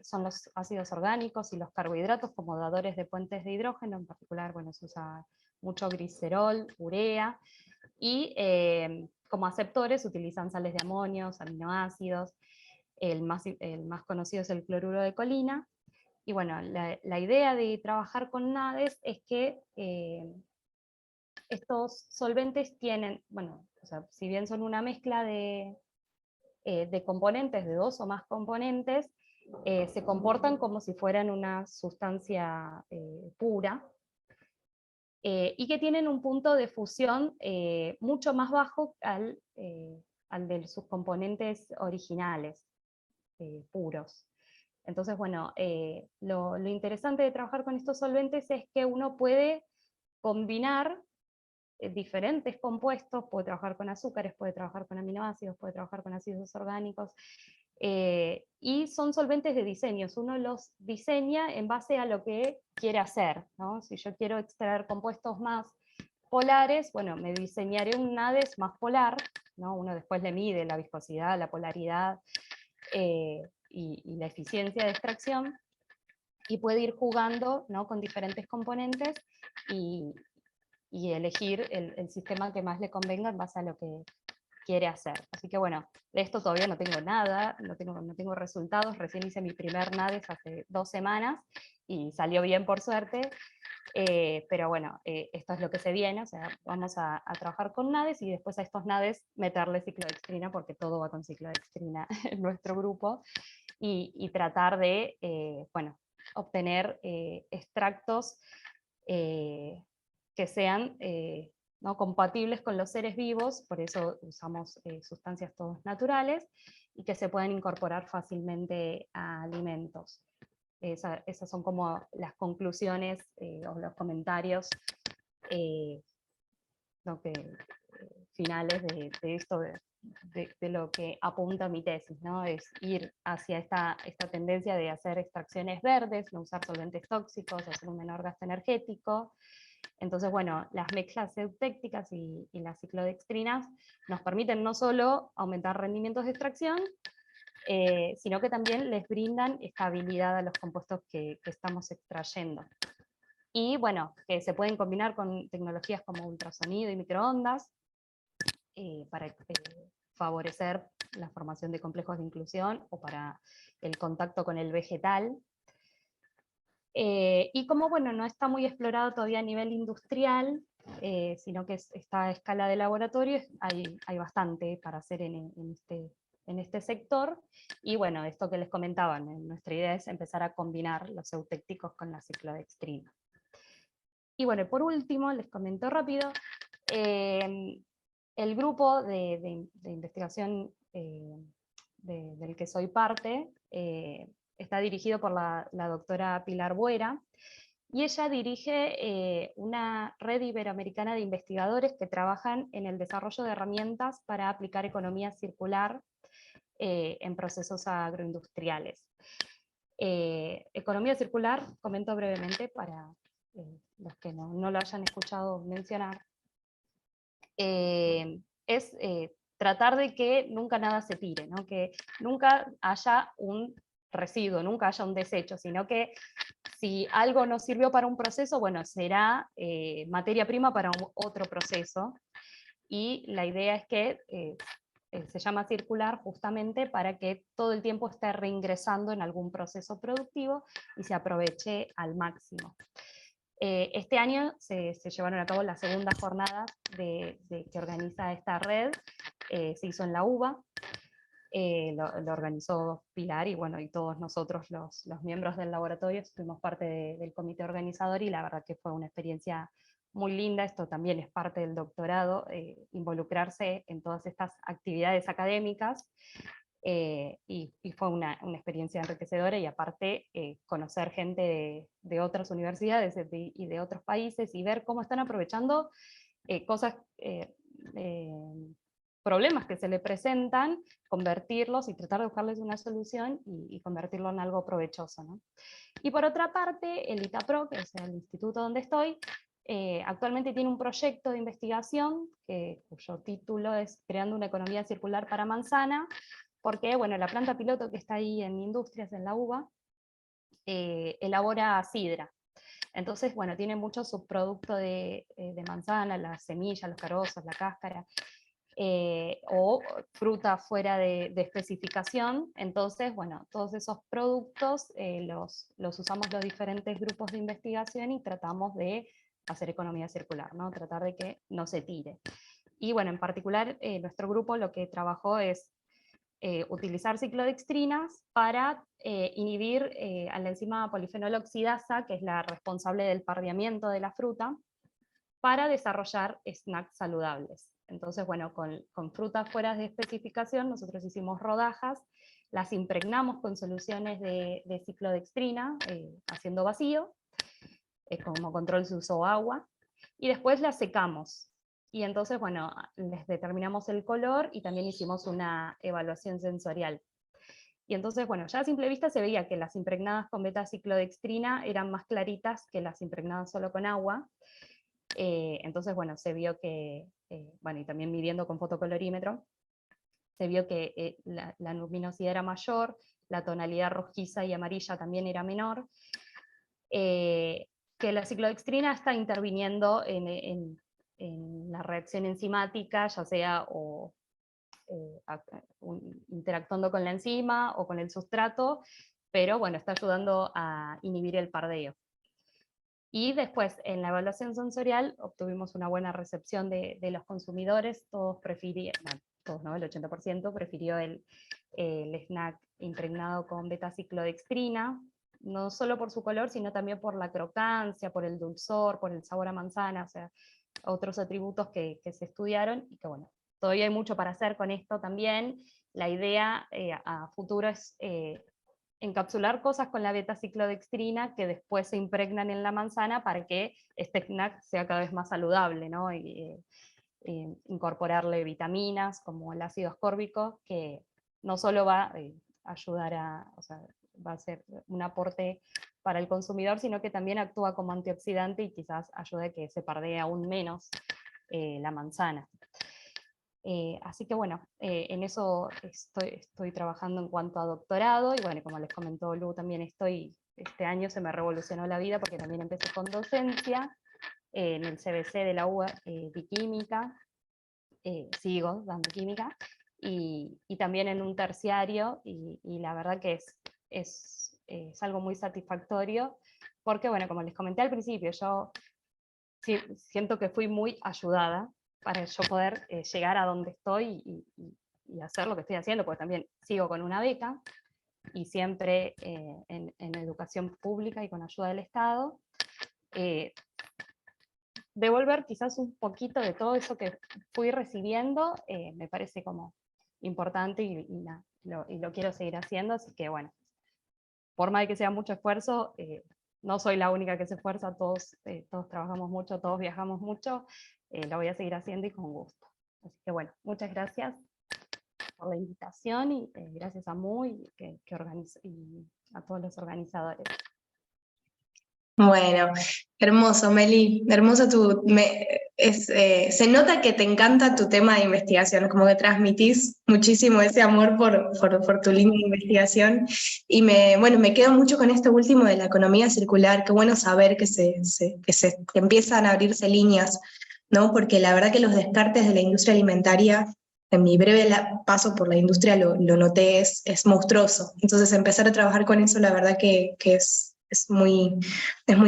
son los ácidos orgánicos y los carbohidratos como dadores de puentes de hidrógeno, en particular, bueno, se usa mucho glicerol, urea, y como aceptores utilizan sales de amonio, aminoácidos, el más conocido es el cloruro de colina. Y bueno, la idea de trabajar con NADES es que estos solventes tienen, bueno, o sea, si bien son una mezcla de componentes, de 2 o más componentes, se comportan como si fueran una sustancia pura, y que tienen un punto de fusión mucho más bajo al de sus componentes originales, puros. Entonces, bueno, lo interesante de trabajar con estos solventes es que uno puede combinar diferentes compuestos, puede trabajar con azúcares, puede trabajar con aminoácidos, puede trabajar con ácidos orgánicos, y son solventes de diseños. Uno los diseña en base a lo que quiere hacer, ¿no? Si yo quiero extraer compuestos más polares, bueno, me diseñaré un NADES más polar, ¿no? Uno después le mide la viscosidad, la polaridad y la eficiencia de extracción, y puede ir jugando, ¿no?, con diferentes componentes y elegir el sistema que más le convenga en base a lo que quiere hacer. Así que bueno, de esto todavía no tengo nada, no tengo resultados, recién hice mi primer NADES hace 2 semanas y salió bien por suerte, pero bueno, esto es lo que se viene, o sea, vamos a trabajar con NADES y después a estos NADES meterle ciclodextrina, porque todo va con ciclodextrina en nuestro grupo, y tratar de, bueno, obtener extractos que sean ¿no?, compatibles con los seres vivos, por eso usamos sustancias todas naturales, y que se puedan incorporar fácilmente a alimentos. Esas son como las conclusiones o los comentarios ¿no?, finales de esto, de lo que apunta mi tesis, ¿no? Es ir hacia esta tendencia de hacer extracciones verdes, no usar solventes tóxicos, hacer un menor gasto energético. Entonces, bueno, las mezclas eutécticas y las ciclodextrinas nos permiten no solo aumentar rendimientos de extracción, sino que también les brindan estabilidad a los compuestos que estamos extrayendo. Y bueno, que se pueden combinar con tecnologías como ultrasonido y microondas para favorecer la formación de complejos de inclusión o para el contacto con el vegetal. Y como bueno, no está muy explorado todavía a nivel industrial, sino que está a escala de laboratorio, hay bastante para hacer en este sector. Y bueno, esto que les comentaba, nuestra idea es empezar a combinar los eutécticos con la ciclodextrina. Y bueno, por último, les comento rápido, el grupo de investigación del que soy parte está dirigido por la doctora Pilar Buera, y ella dirige una red iberoamericana de investigadores que trabajan en el desarrollo de herramientas para aplicar economía circular en procesos agroindustriales. Economía circular, comento brevemente para los que no lo hayan escuchado mencionar, es tratar de que nunca nada se tire, ¿no? Que nunca haya un residuo, nunca haya un desecho, sino que si algo no sirvió para un proceso, bueno, será materia prima para otro proceso, y la idea es que se llama circular justamente para que todo el tiempo esté reingresando en algún proceso productivo y se aproveche al máximo. Este año se llevaron a cabo las segundas jornadas que organiza esta red, se hizo en la UBA, lo organizó Pilar y bueno, y todos nosotros los miembros del laboratorio fuimos parte del comité organizador, y la verdad que fue una experiencia muy linda. Esto también es parte del doctorado, involucrarse en todas estas actividades académicas, y fue una experiencia enriquecedora, y aparte conocer gente de otras universidades y de otros países, y ver cómo están aprovechando cosas, problemas que se le presentan, convertirlos y tratar de buscarles una solución y convertirlo en algo provechoso, ¿no? Y por otra parte, el ITAPRO, que es el instituto donde estoy, actualmente tiene un proyecto de investigación cuyo título es Creando una economía circular para manzana, porque bueno, la planta piloto que está ahí en Industrias, en la UBA, elabora sidra. Entonces, bueno, tiene mucho subproducto de manzana, las semillas, los carozos, la cáscara, o fruta fuera de especificación. Entonces, bueno, todos esos productos los usamos los diferentes grupos de investigación y tratamos de hacer economía circular, ¿no? Tratar de que no se tire. Y bueno, en particular, nuestro grupo lo que trabajó es utilizar ciclodextrinas para inhibir a la enzima polifenol oxidasa, que es la responsable del pardeamiento de la fruta, para desarrollar snacks saludables. Entonces, bueno, con frutas fuera de especificación, nosotros hicimos rodajas, las impregnamos con soluciones de ciclodextrina, haciendo vacío, como control se usó agua, y después las secamos. Y entonces, bueno, les determinamos el color y también hicimos una evaluación sensorial. Y entonces, bueno, ya a simple vista se veía que las impregnadas con beta-ciclodextrina eran más claritas que las impregnadas solo con agua. Entonces, bueno, se vio que, bueno, y también midiendo con fotocolorímetro, se vio que la luminosidad era mayor, la tonalidad rojiza y amarilla también era menor, que la ciclodextrina está interviniendo en la reacción enzimática, ya sea interactuando con la enzima o con el sustrato, pero bueno, está ayudando a inhibir el pardeo. Y después, en la evaluación sensorial, obtuvimos una buena recepción de los consumidores, todos prefirieron, bueno, todos no, el 80% prefirió el snack impregnado con beta-ciclodextrina, no solo por su color, sino también por la crocancia, por el dulzor, por el sabor a manzana, o sea, otros atributos que se estudiaron, y que bueno, todavía hay mucho para hacer con esto también. La idea a futuro es encapsular cosas con la beta-ciclodextrina que después se impregnan en la manzana para que este snack sea cada vez más saludable, ¿no? Incorporarle vitaminas como el ácido ascórbico, que no solo va a ayudar o sea, va a ser un aporte para el consumidor, sino que también actúa como antioxidante y quizás ayude a que se pardee aún menos la manzana. Así que bueno, en eso estoy trabajando en cuanto a doctorado, y bueno, como les comentó Lu, también este año se me revolucionó la vida porque también empecé con docencia en el CBC de la UBA, de química, sigo dando química, y también en un terciario, y la verdad que es algo muy satisfactorio, porque bueno, como les comenté al principio, yo siento que fui muy ayudada para yo poder llegar a donde estoy y hacer lo que estoy haciendo, porque también sigo con una beca, y siempre en educación pública y con ayuda del Estado, devolver quizás un poquito de todo eso que fui recibiendo, me parece como importante, y lo quiero seguir haciendo, así que bueno, por más de que sea mucho esfuerzo, no soy la única que se esfuerza, todos trabajamos mucho, todos viajamos mucho, lo voy a seguir haciendo y con gusto. Así que bueno, muchas gracias por la invitación, y gracias a Mu y a todos los organizadores. Bueno, hermoso, Meli, hermoso se nota que te encanta tu tema de investigación, como que transmitís muchísimo ese amor por tu línea de investigación, y me quedo mucho con esto último de la economía circular. Qué bueno saber que que empiezan a abrirse líneas, ¿no? Porque la verdad que los descartes de la industria alimentaria, en mi breve paso por la industria lo noté, es monstruoso. Entonces empezar a trabajar con eso, la verdad que es muy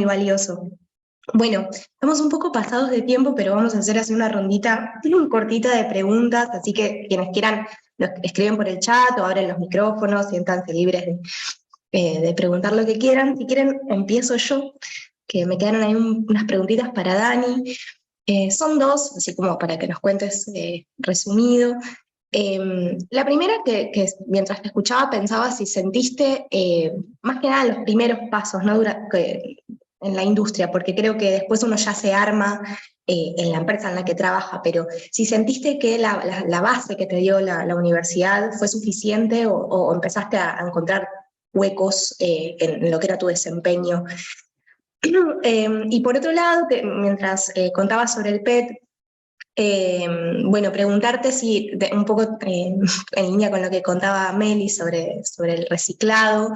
valioso. Bueno, estamos un poco pasados de tiempo, pero vamos a hacer así una rondita cortita de preguntas, así que quienes quieran los escriben por el chat o abren los micrófonos, siéntanse libres de preguntar lo que quieran. Si quieren, empiezo yo, que me quedaron ahí unas preguntitas para Dani. Son dos, así como para que nos cuentes resumido. La primera que mientras te escuchaba pensaba si sentiste más que nada los primeros pasos, ¿no? En la industria, porque creo que después uno ya se arma en la empresa en la que trabaja, pero si sentiste que la base que te dio la universidad fue suficiente o empezaste a encontrar huecos en lo que era tu desempeño. Y por otro lado, mientras contabas sobre el PET, bueno, preguntarte si, un poco en línea con lo que contaba Meli sobre el reciclado,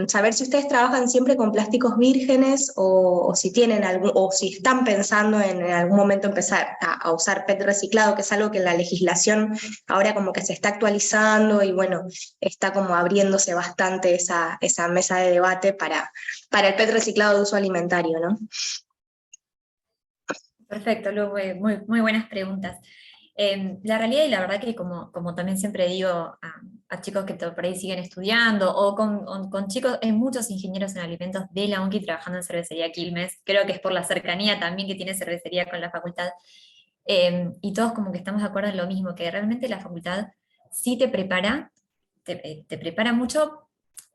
saber si ustedes trabajan siempre con plásticos vírgenes o si tienen o si están pensando en algún momento empezar a usar PET reciclado, que es algo que en la legislación ahora como que se está actualizando y bueno, está como abriéndose bastante esa mesa de debate para el PET reciclado de uso alimentario, ¿no? Perfecto, Lu, muy buenas preguntas. La realidad y la verdad que como también siempre digo a chicos que por ahí siguen estudiando o con chicos, hay muchos ingenieros en alimentos de la UNCI trabajando en cervecería Quilmes, creo que es por la cercanía también que tiene cervecería con la facultad, y todos como que estamos de acuerdo en lo mismo, que realmente la facultad sí te prepara, te prepara mucho,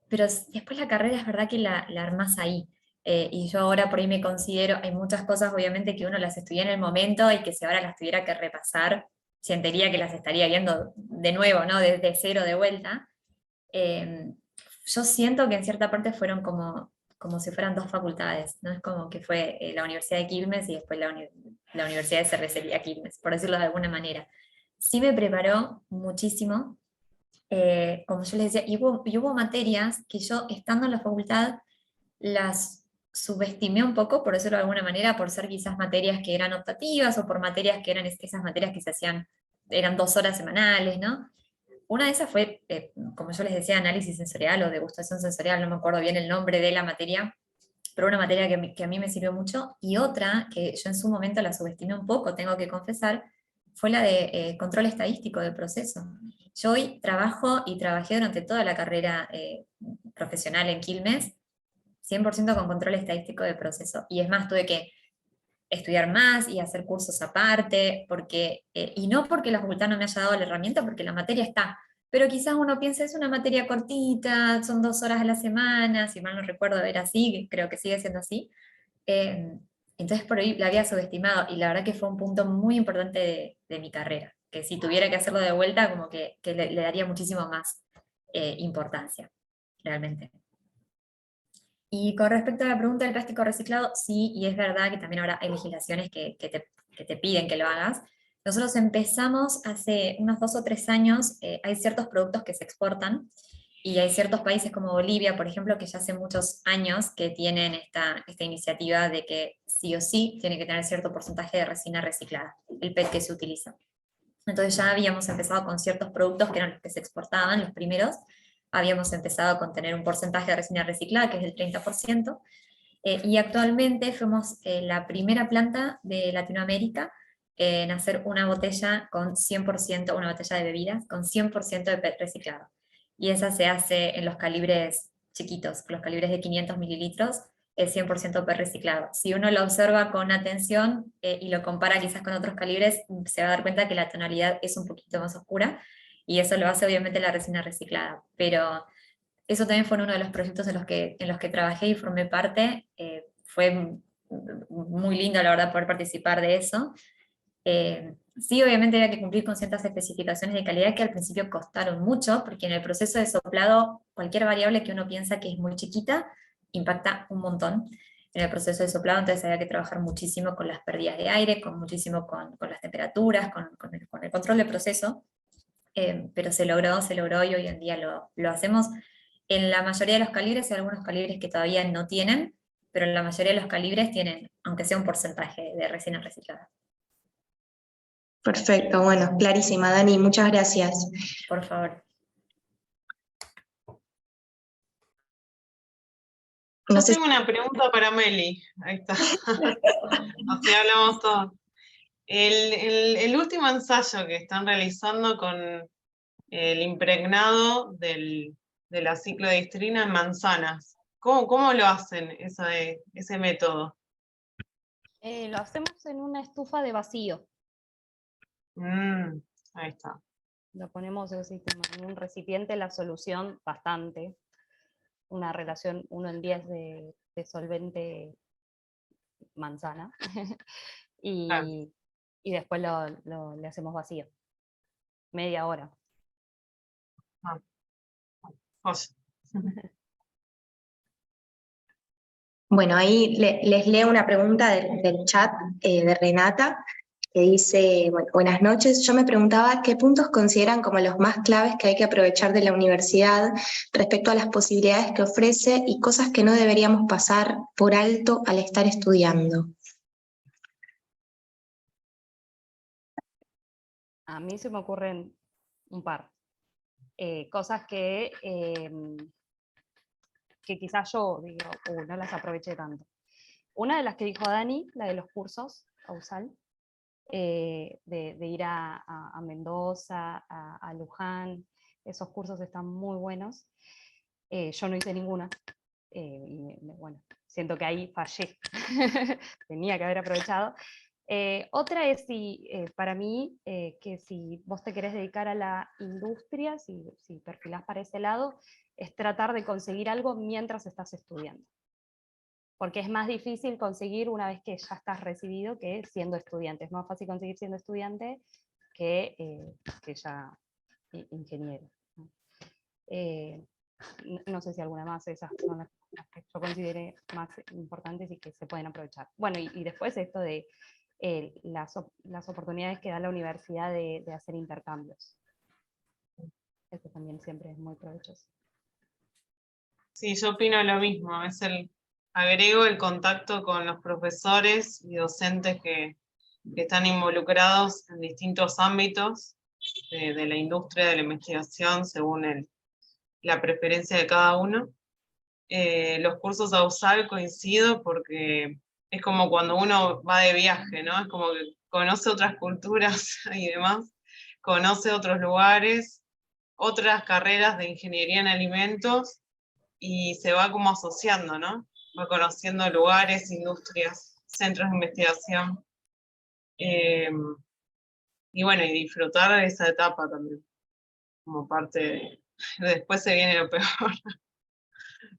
pero después la carrera es verdad que la armás ahí. Y yo ahora por ahí me considero, hay muchas cosas obviamente que uno las estudió en el momento y que si ahora las tuviera que repasar, sentiría que las estaría viendo de nuevo, ¿no? Desde cero de vuelta. Eh, yo siento que en cierta parte fueron como si fueran dos facultades, ¿no? Es como que fue la Universidad de Quilmes y después la Universidad de Cervecería Quilmes, por decirlo de alguna manera. Sí me preparó muchísimo, como yo les decía, y hubo materias que yo estando en la facultad las subestimé un poco, por decirlo de alguna manera, por ser quizás materias que eran optativas o por materias que eran esas materias que se hacían, eran 2 horas semanales, ¿no? Una de esas fue, como yo les decía, análisis sensorial o degustación sensorial, no me acuerdo bien el nombre de la materia, pero una materia que a mí me sirvió mucho, y otra que yo en su momento la subestimé un poco, tengo que confesar, fue la de control estadístico del proceso. Yo hoy trabajo y trabajé durante toda la carrera profesional en Quilmes, 100% con control estadístico de proceso. Y es más, tuve que estudiar más y hacer cursos aparte, y no porque la facultad no me haya dado la herramienta, porque la materia está. Pero quizás uno piensa, es una materia cortita, son 2 horas a la semana, si mal no recuerdo era así, creo que sigue siendo así. Eh, entonces por ahí la había subestimado y la verdad que fue un punto muy importante de mi carrera, que si tuviera que hacerlo de vuelta, como que le daría muchísimo más importancia, realmente. Y con respecto a la pregunta del plástico reciclado, sí, y es verdad que también ahora hay legislaciones que te piden que lo hagas. Nosotros empezamos hace unos 2 o 3 años, hay ciertos productos que se exportan, y hay ciertos países como Bolivia, por ejemplo, que ya hace muchos años que tienen esta iniciativa de que sí o sí tiene que tener cierto porcentaje de resina reciclada, el PET que se utiliza. Entonces ya habíamos empezado con ciertos productos que eran los que se exportaban, los primeros. Habíamos empezado con tener un porcentaje de resina reciclada, que es del 30%, y actualmente fuimos la primera planta de Latinoamérica en hacer una botella con 100%, una botella de bebidas, con 100% de PET reciclado. Y esa se hace en los calibres chiquitos, los calibres de 500 mililitros, es 100% PET reciclado. Si uno lo observa con atención y lo compara quizás con otros calibres, se va a dar cuenta que la tonalidad es un poquito más oscura, y eso lo hace obviamente la resina reciclada. Pero eso también fue uno de los proyectos en los que trabajé y formé parte. Fue muy lindo, la verdad, poder participar de eso. Sí, obviamente había que cumplir con ciertas especificaciones de calidad que al principio costaron mucho, porque en el proceso de soplado, cualquier variable que uno piensa que es muy chiquita, impacta un montón en el proceso de soplado, entonces había que trabajar muchísimo con las pérdidas de aire, muchísimo con las temperaturas, con el control del proceso, pero se logró y hoy en día lo hacemos en la mayoría de los calibres. Hay algunos calibres que todavía no tienen, pero en la mayoría de los calibres tienen, aunque sea un porcentaje de resina reciclada. Perfecto, bueno, clarísima, Dani, muchas gracias. Por favor. No Yo sé tengo una pregunta para Meli. Ahí está. Así hablamos todos. El último ensayo que están realizando con el impregnado de la ciclodextrina en manzanas, ¿cómo lo hacen ese método? Lo hacemos en una estufa de vacío. Ahí está. Lo ponemos en un recipiente, la solución bastante, una relación 1 en 10 de solvente manzana. y, Claro. y después le hacemos vacío. Media hora. José. Bueno, ahí les leo una pregunta del chat de Renata, que dice, bueno, buenas noches, yo me preguntaba qué puntos consideran como los más claves que hay que aprovechar de la universidad respecto a las posibilidades que ofrece y cosas que no deberíamos pasar por alto al estar estudiando. A mí se me ocurren un par. Cosas que quizás yo digo, no las aproveché tanto. Una de las que dijo Dani, la de los cursos a USAL, de ir a Mendoza, a Luján, esos cursos están muy buenos. Yo no hice ninguna, y bueno, siento que ahí fallé, tenía que haber aprovechado. Otra es para mí, que si vos te querés dedicar a la industria, si perfilás para ese lado, es tratar de conseguir algo mientras estás estudiando. Porque es más difícil conseguir una vez que ya estás recibido que siendo estudiante. Es más fácil conseguir siendo estudiante que ya ingeniero. No sé si alguna más, esas son las que yo consideré más importantes y que se pueden aprovechar. Bueno, y después esto de las oportunidades que da la universidad de hacer intercambios. Eso también siempre es muy provechoso. Sí, yo opino lo mismo, agrego el contacto con los profesores y docentes que están involucrados en distintos ámbitos de la industria de la investigación según la preferencia de cada uno. Los cursos a USAL coincido porque es como cuando uno va de viaje, ¿no? Es como que conoce otras culturas y demás, conoce otros lugares, otras carreras de ingeniería en alimentos y se va como asociando, ¿no? Va conociendo lugares, industrias, centros de investigación. Y bueno, y disfrutar de esa etapa también, como parte de... Después se viene lo peor.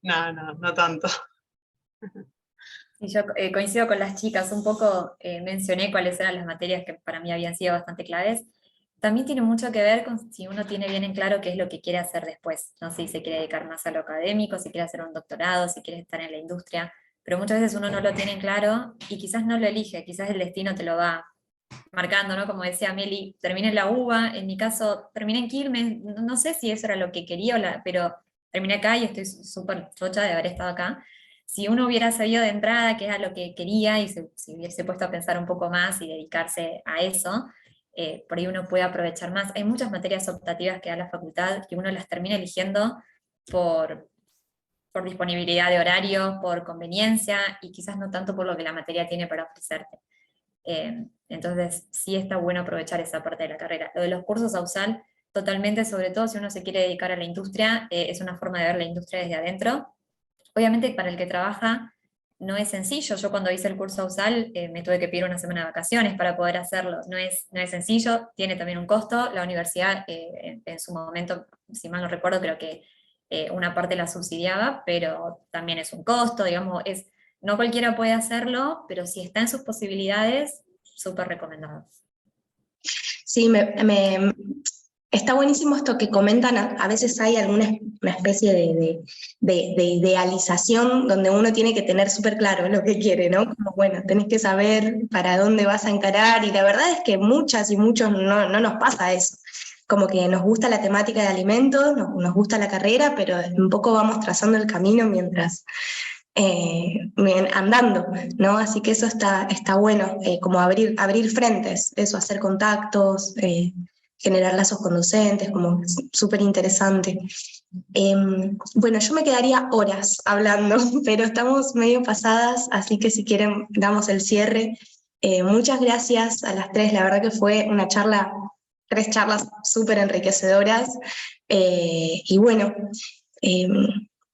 No tanto. Y yo coincido con las chicas, un poco mencioné cuáles eran las materias que para mí habían sido bastante claves. También tiene mucho que ver con si uno tiene bien en claro qué es lo que quiere hacer después, no sé si se quiere dedicar más a lo académico, si quiere hacer un doctorado, si quiere estar en la industria, pero muchas veces uno no lo tiene en claro y quizás no lo elige, quizás el destino te lo va marcando, ¿no? Como decía Meli, terminé en la UBA, en mi caso terminé en Quilmes, no sé si eso era lo que quería, pero terminé acá y estoy súper chocha de haber estado acá. Si uno hubiera sabido de entrada qué era lo que quería y se hubiese puesto a pensar un poco más y dedicarse a eso, por ahí uno puede aprovechar más. Hay muchas materias optativas que da la facultad que uno las termina eligiendo por disponibilidad de horario, por conveniencia y quizás no tanto por lo que la materia tiene para ofrecerte. Entonces sí está bueno aprovechar esa parte de la carrera. Lo de los cursos a USAL, totalmente, sobre todo si uno se quiere dedicar a la industria, es una forma de ver la industria desde adentro. Obviamente para el que trabaja no es sencillo. Yo cuando hice el curso a USAL me tuve que pedir una semana de vacaciones para poder hacerlo. No es sencillo, tiene también un costo. La universidad en su momento, si mal no recuerdo, creo que una parte la subsidiaba, pero también es un costo, digamos, no cualquiera puede hacerlo, pero si está en sus posibilidades, súper recomendado. Sí, está buenísimo esto que comentan, a veces hay una especie de idealización donde uno tiene que tener súper claro lo que quiere, ¿no? Como, bueno, tenés que saber para dónde vas a encarar, y la verdad es que muchas y muchos no nos pasa eso. Como que nos gusta la temática de alimentos, nos gusta la carrera, pero un poco vamos trazando el camino mientras andando, ¿no? Así que eso está bueno, como abrir frentes, eso, hacer contactos, generar lazos con docentes, como súper interesante. Bueno, yo me quedaría horas hablando, pero estamos medio pasadas, así que si quieren damos el cierre. Muchas gracias a las tres, la verdad que fue una charla, 3 charlas súper enriquecedoras, y bueno,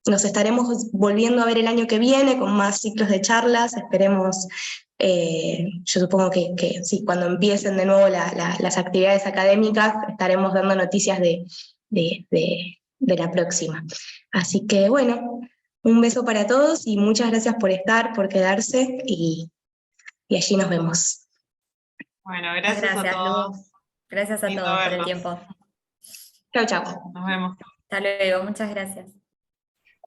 nos estaremos volviendo a ver el año que viene con más ciclos de charlas, esperemos, yo supongo que sí, cuando empiecen de nuevo las actividades académicas, estaremos dando noticias de la próxima. Así que bueno, un beso para todos y muchas gracias por estar, por quedarse, y allí nos vemos. Bueno, gracias a Lu. todos. Gracias a Lindo todos por el verlos. tiempo. Chau, chau. Nos vemos. Hasta luego, muchas gracias.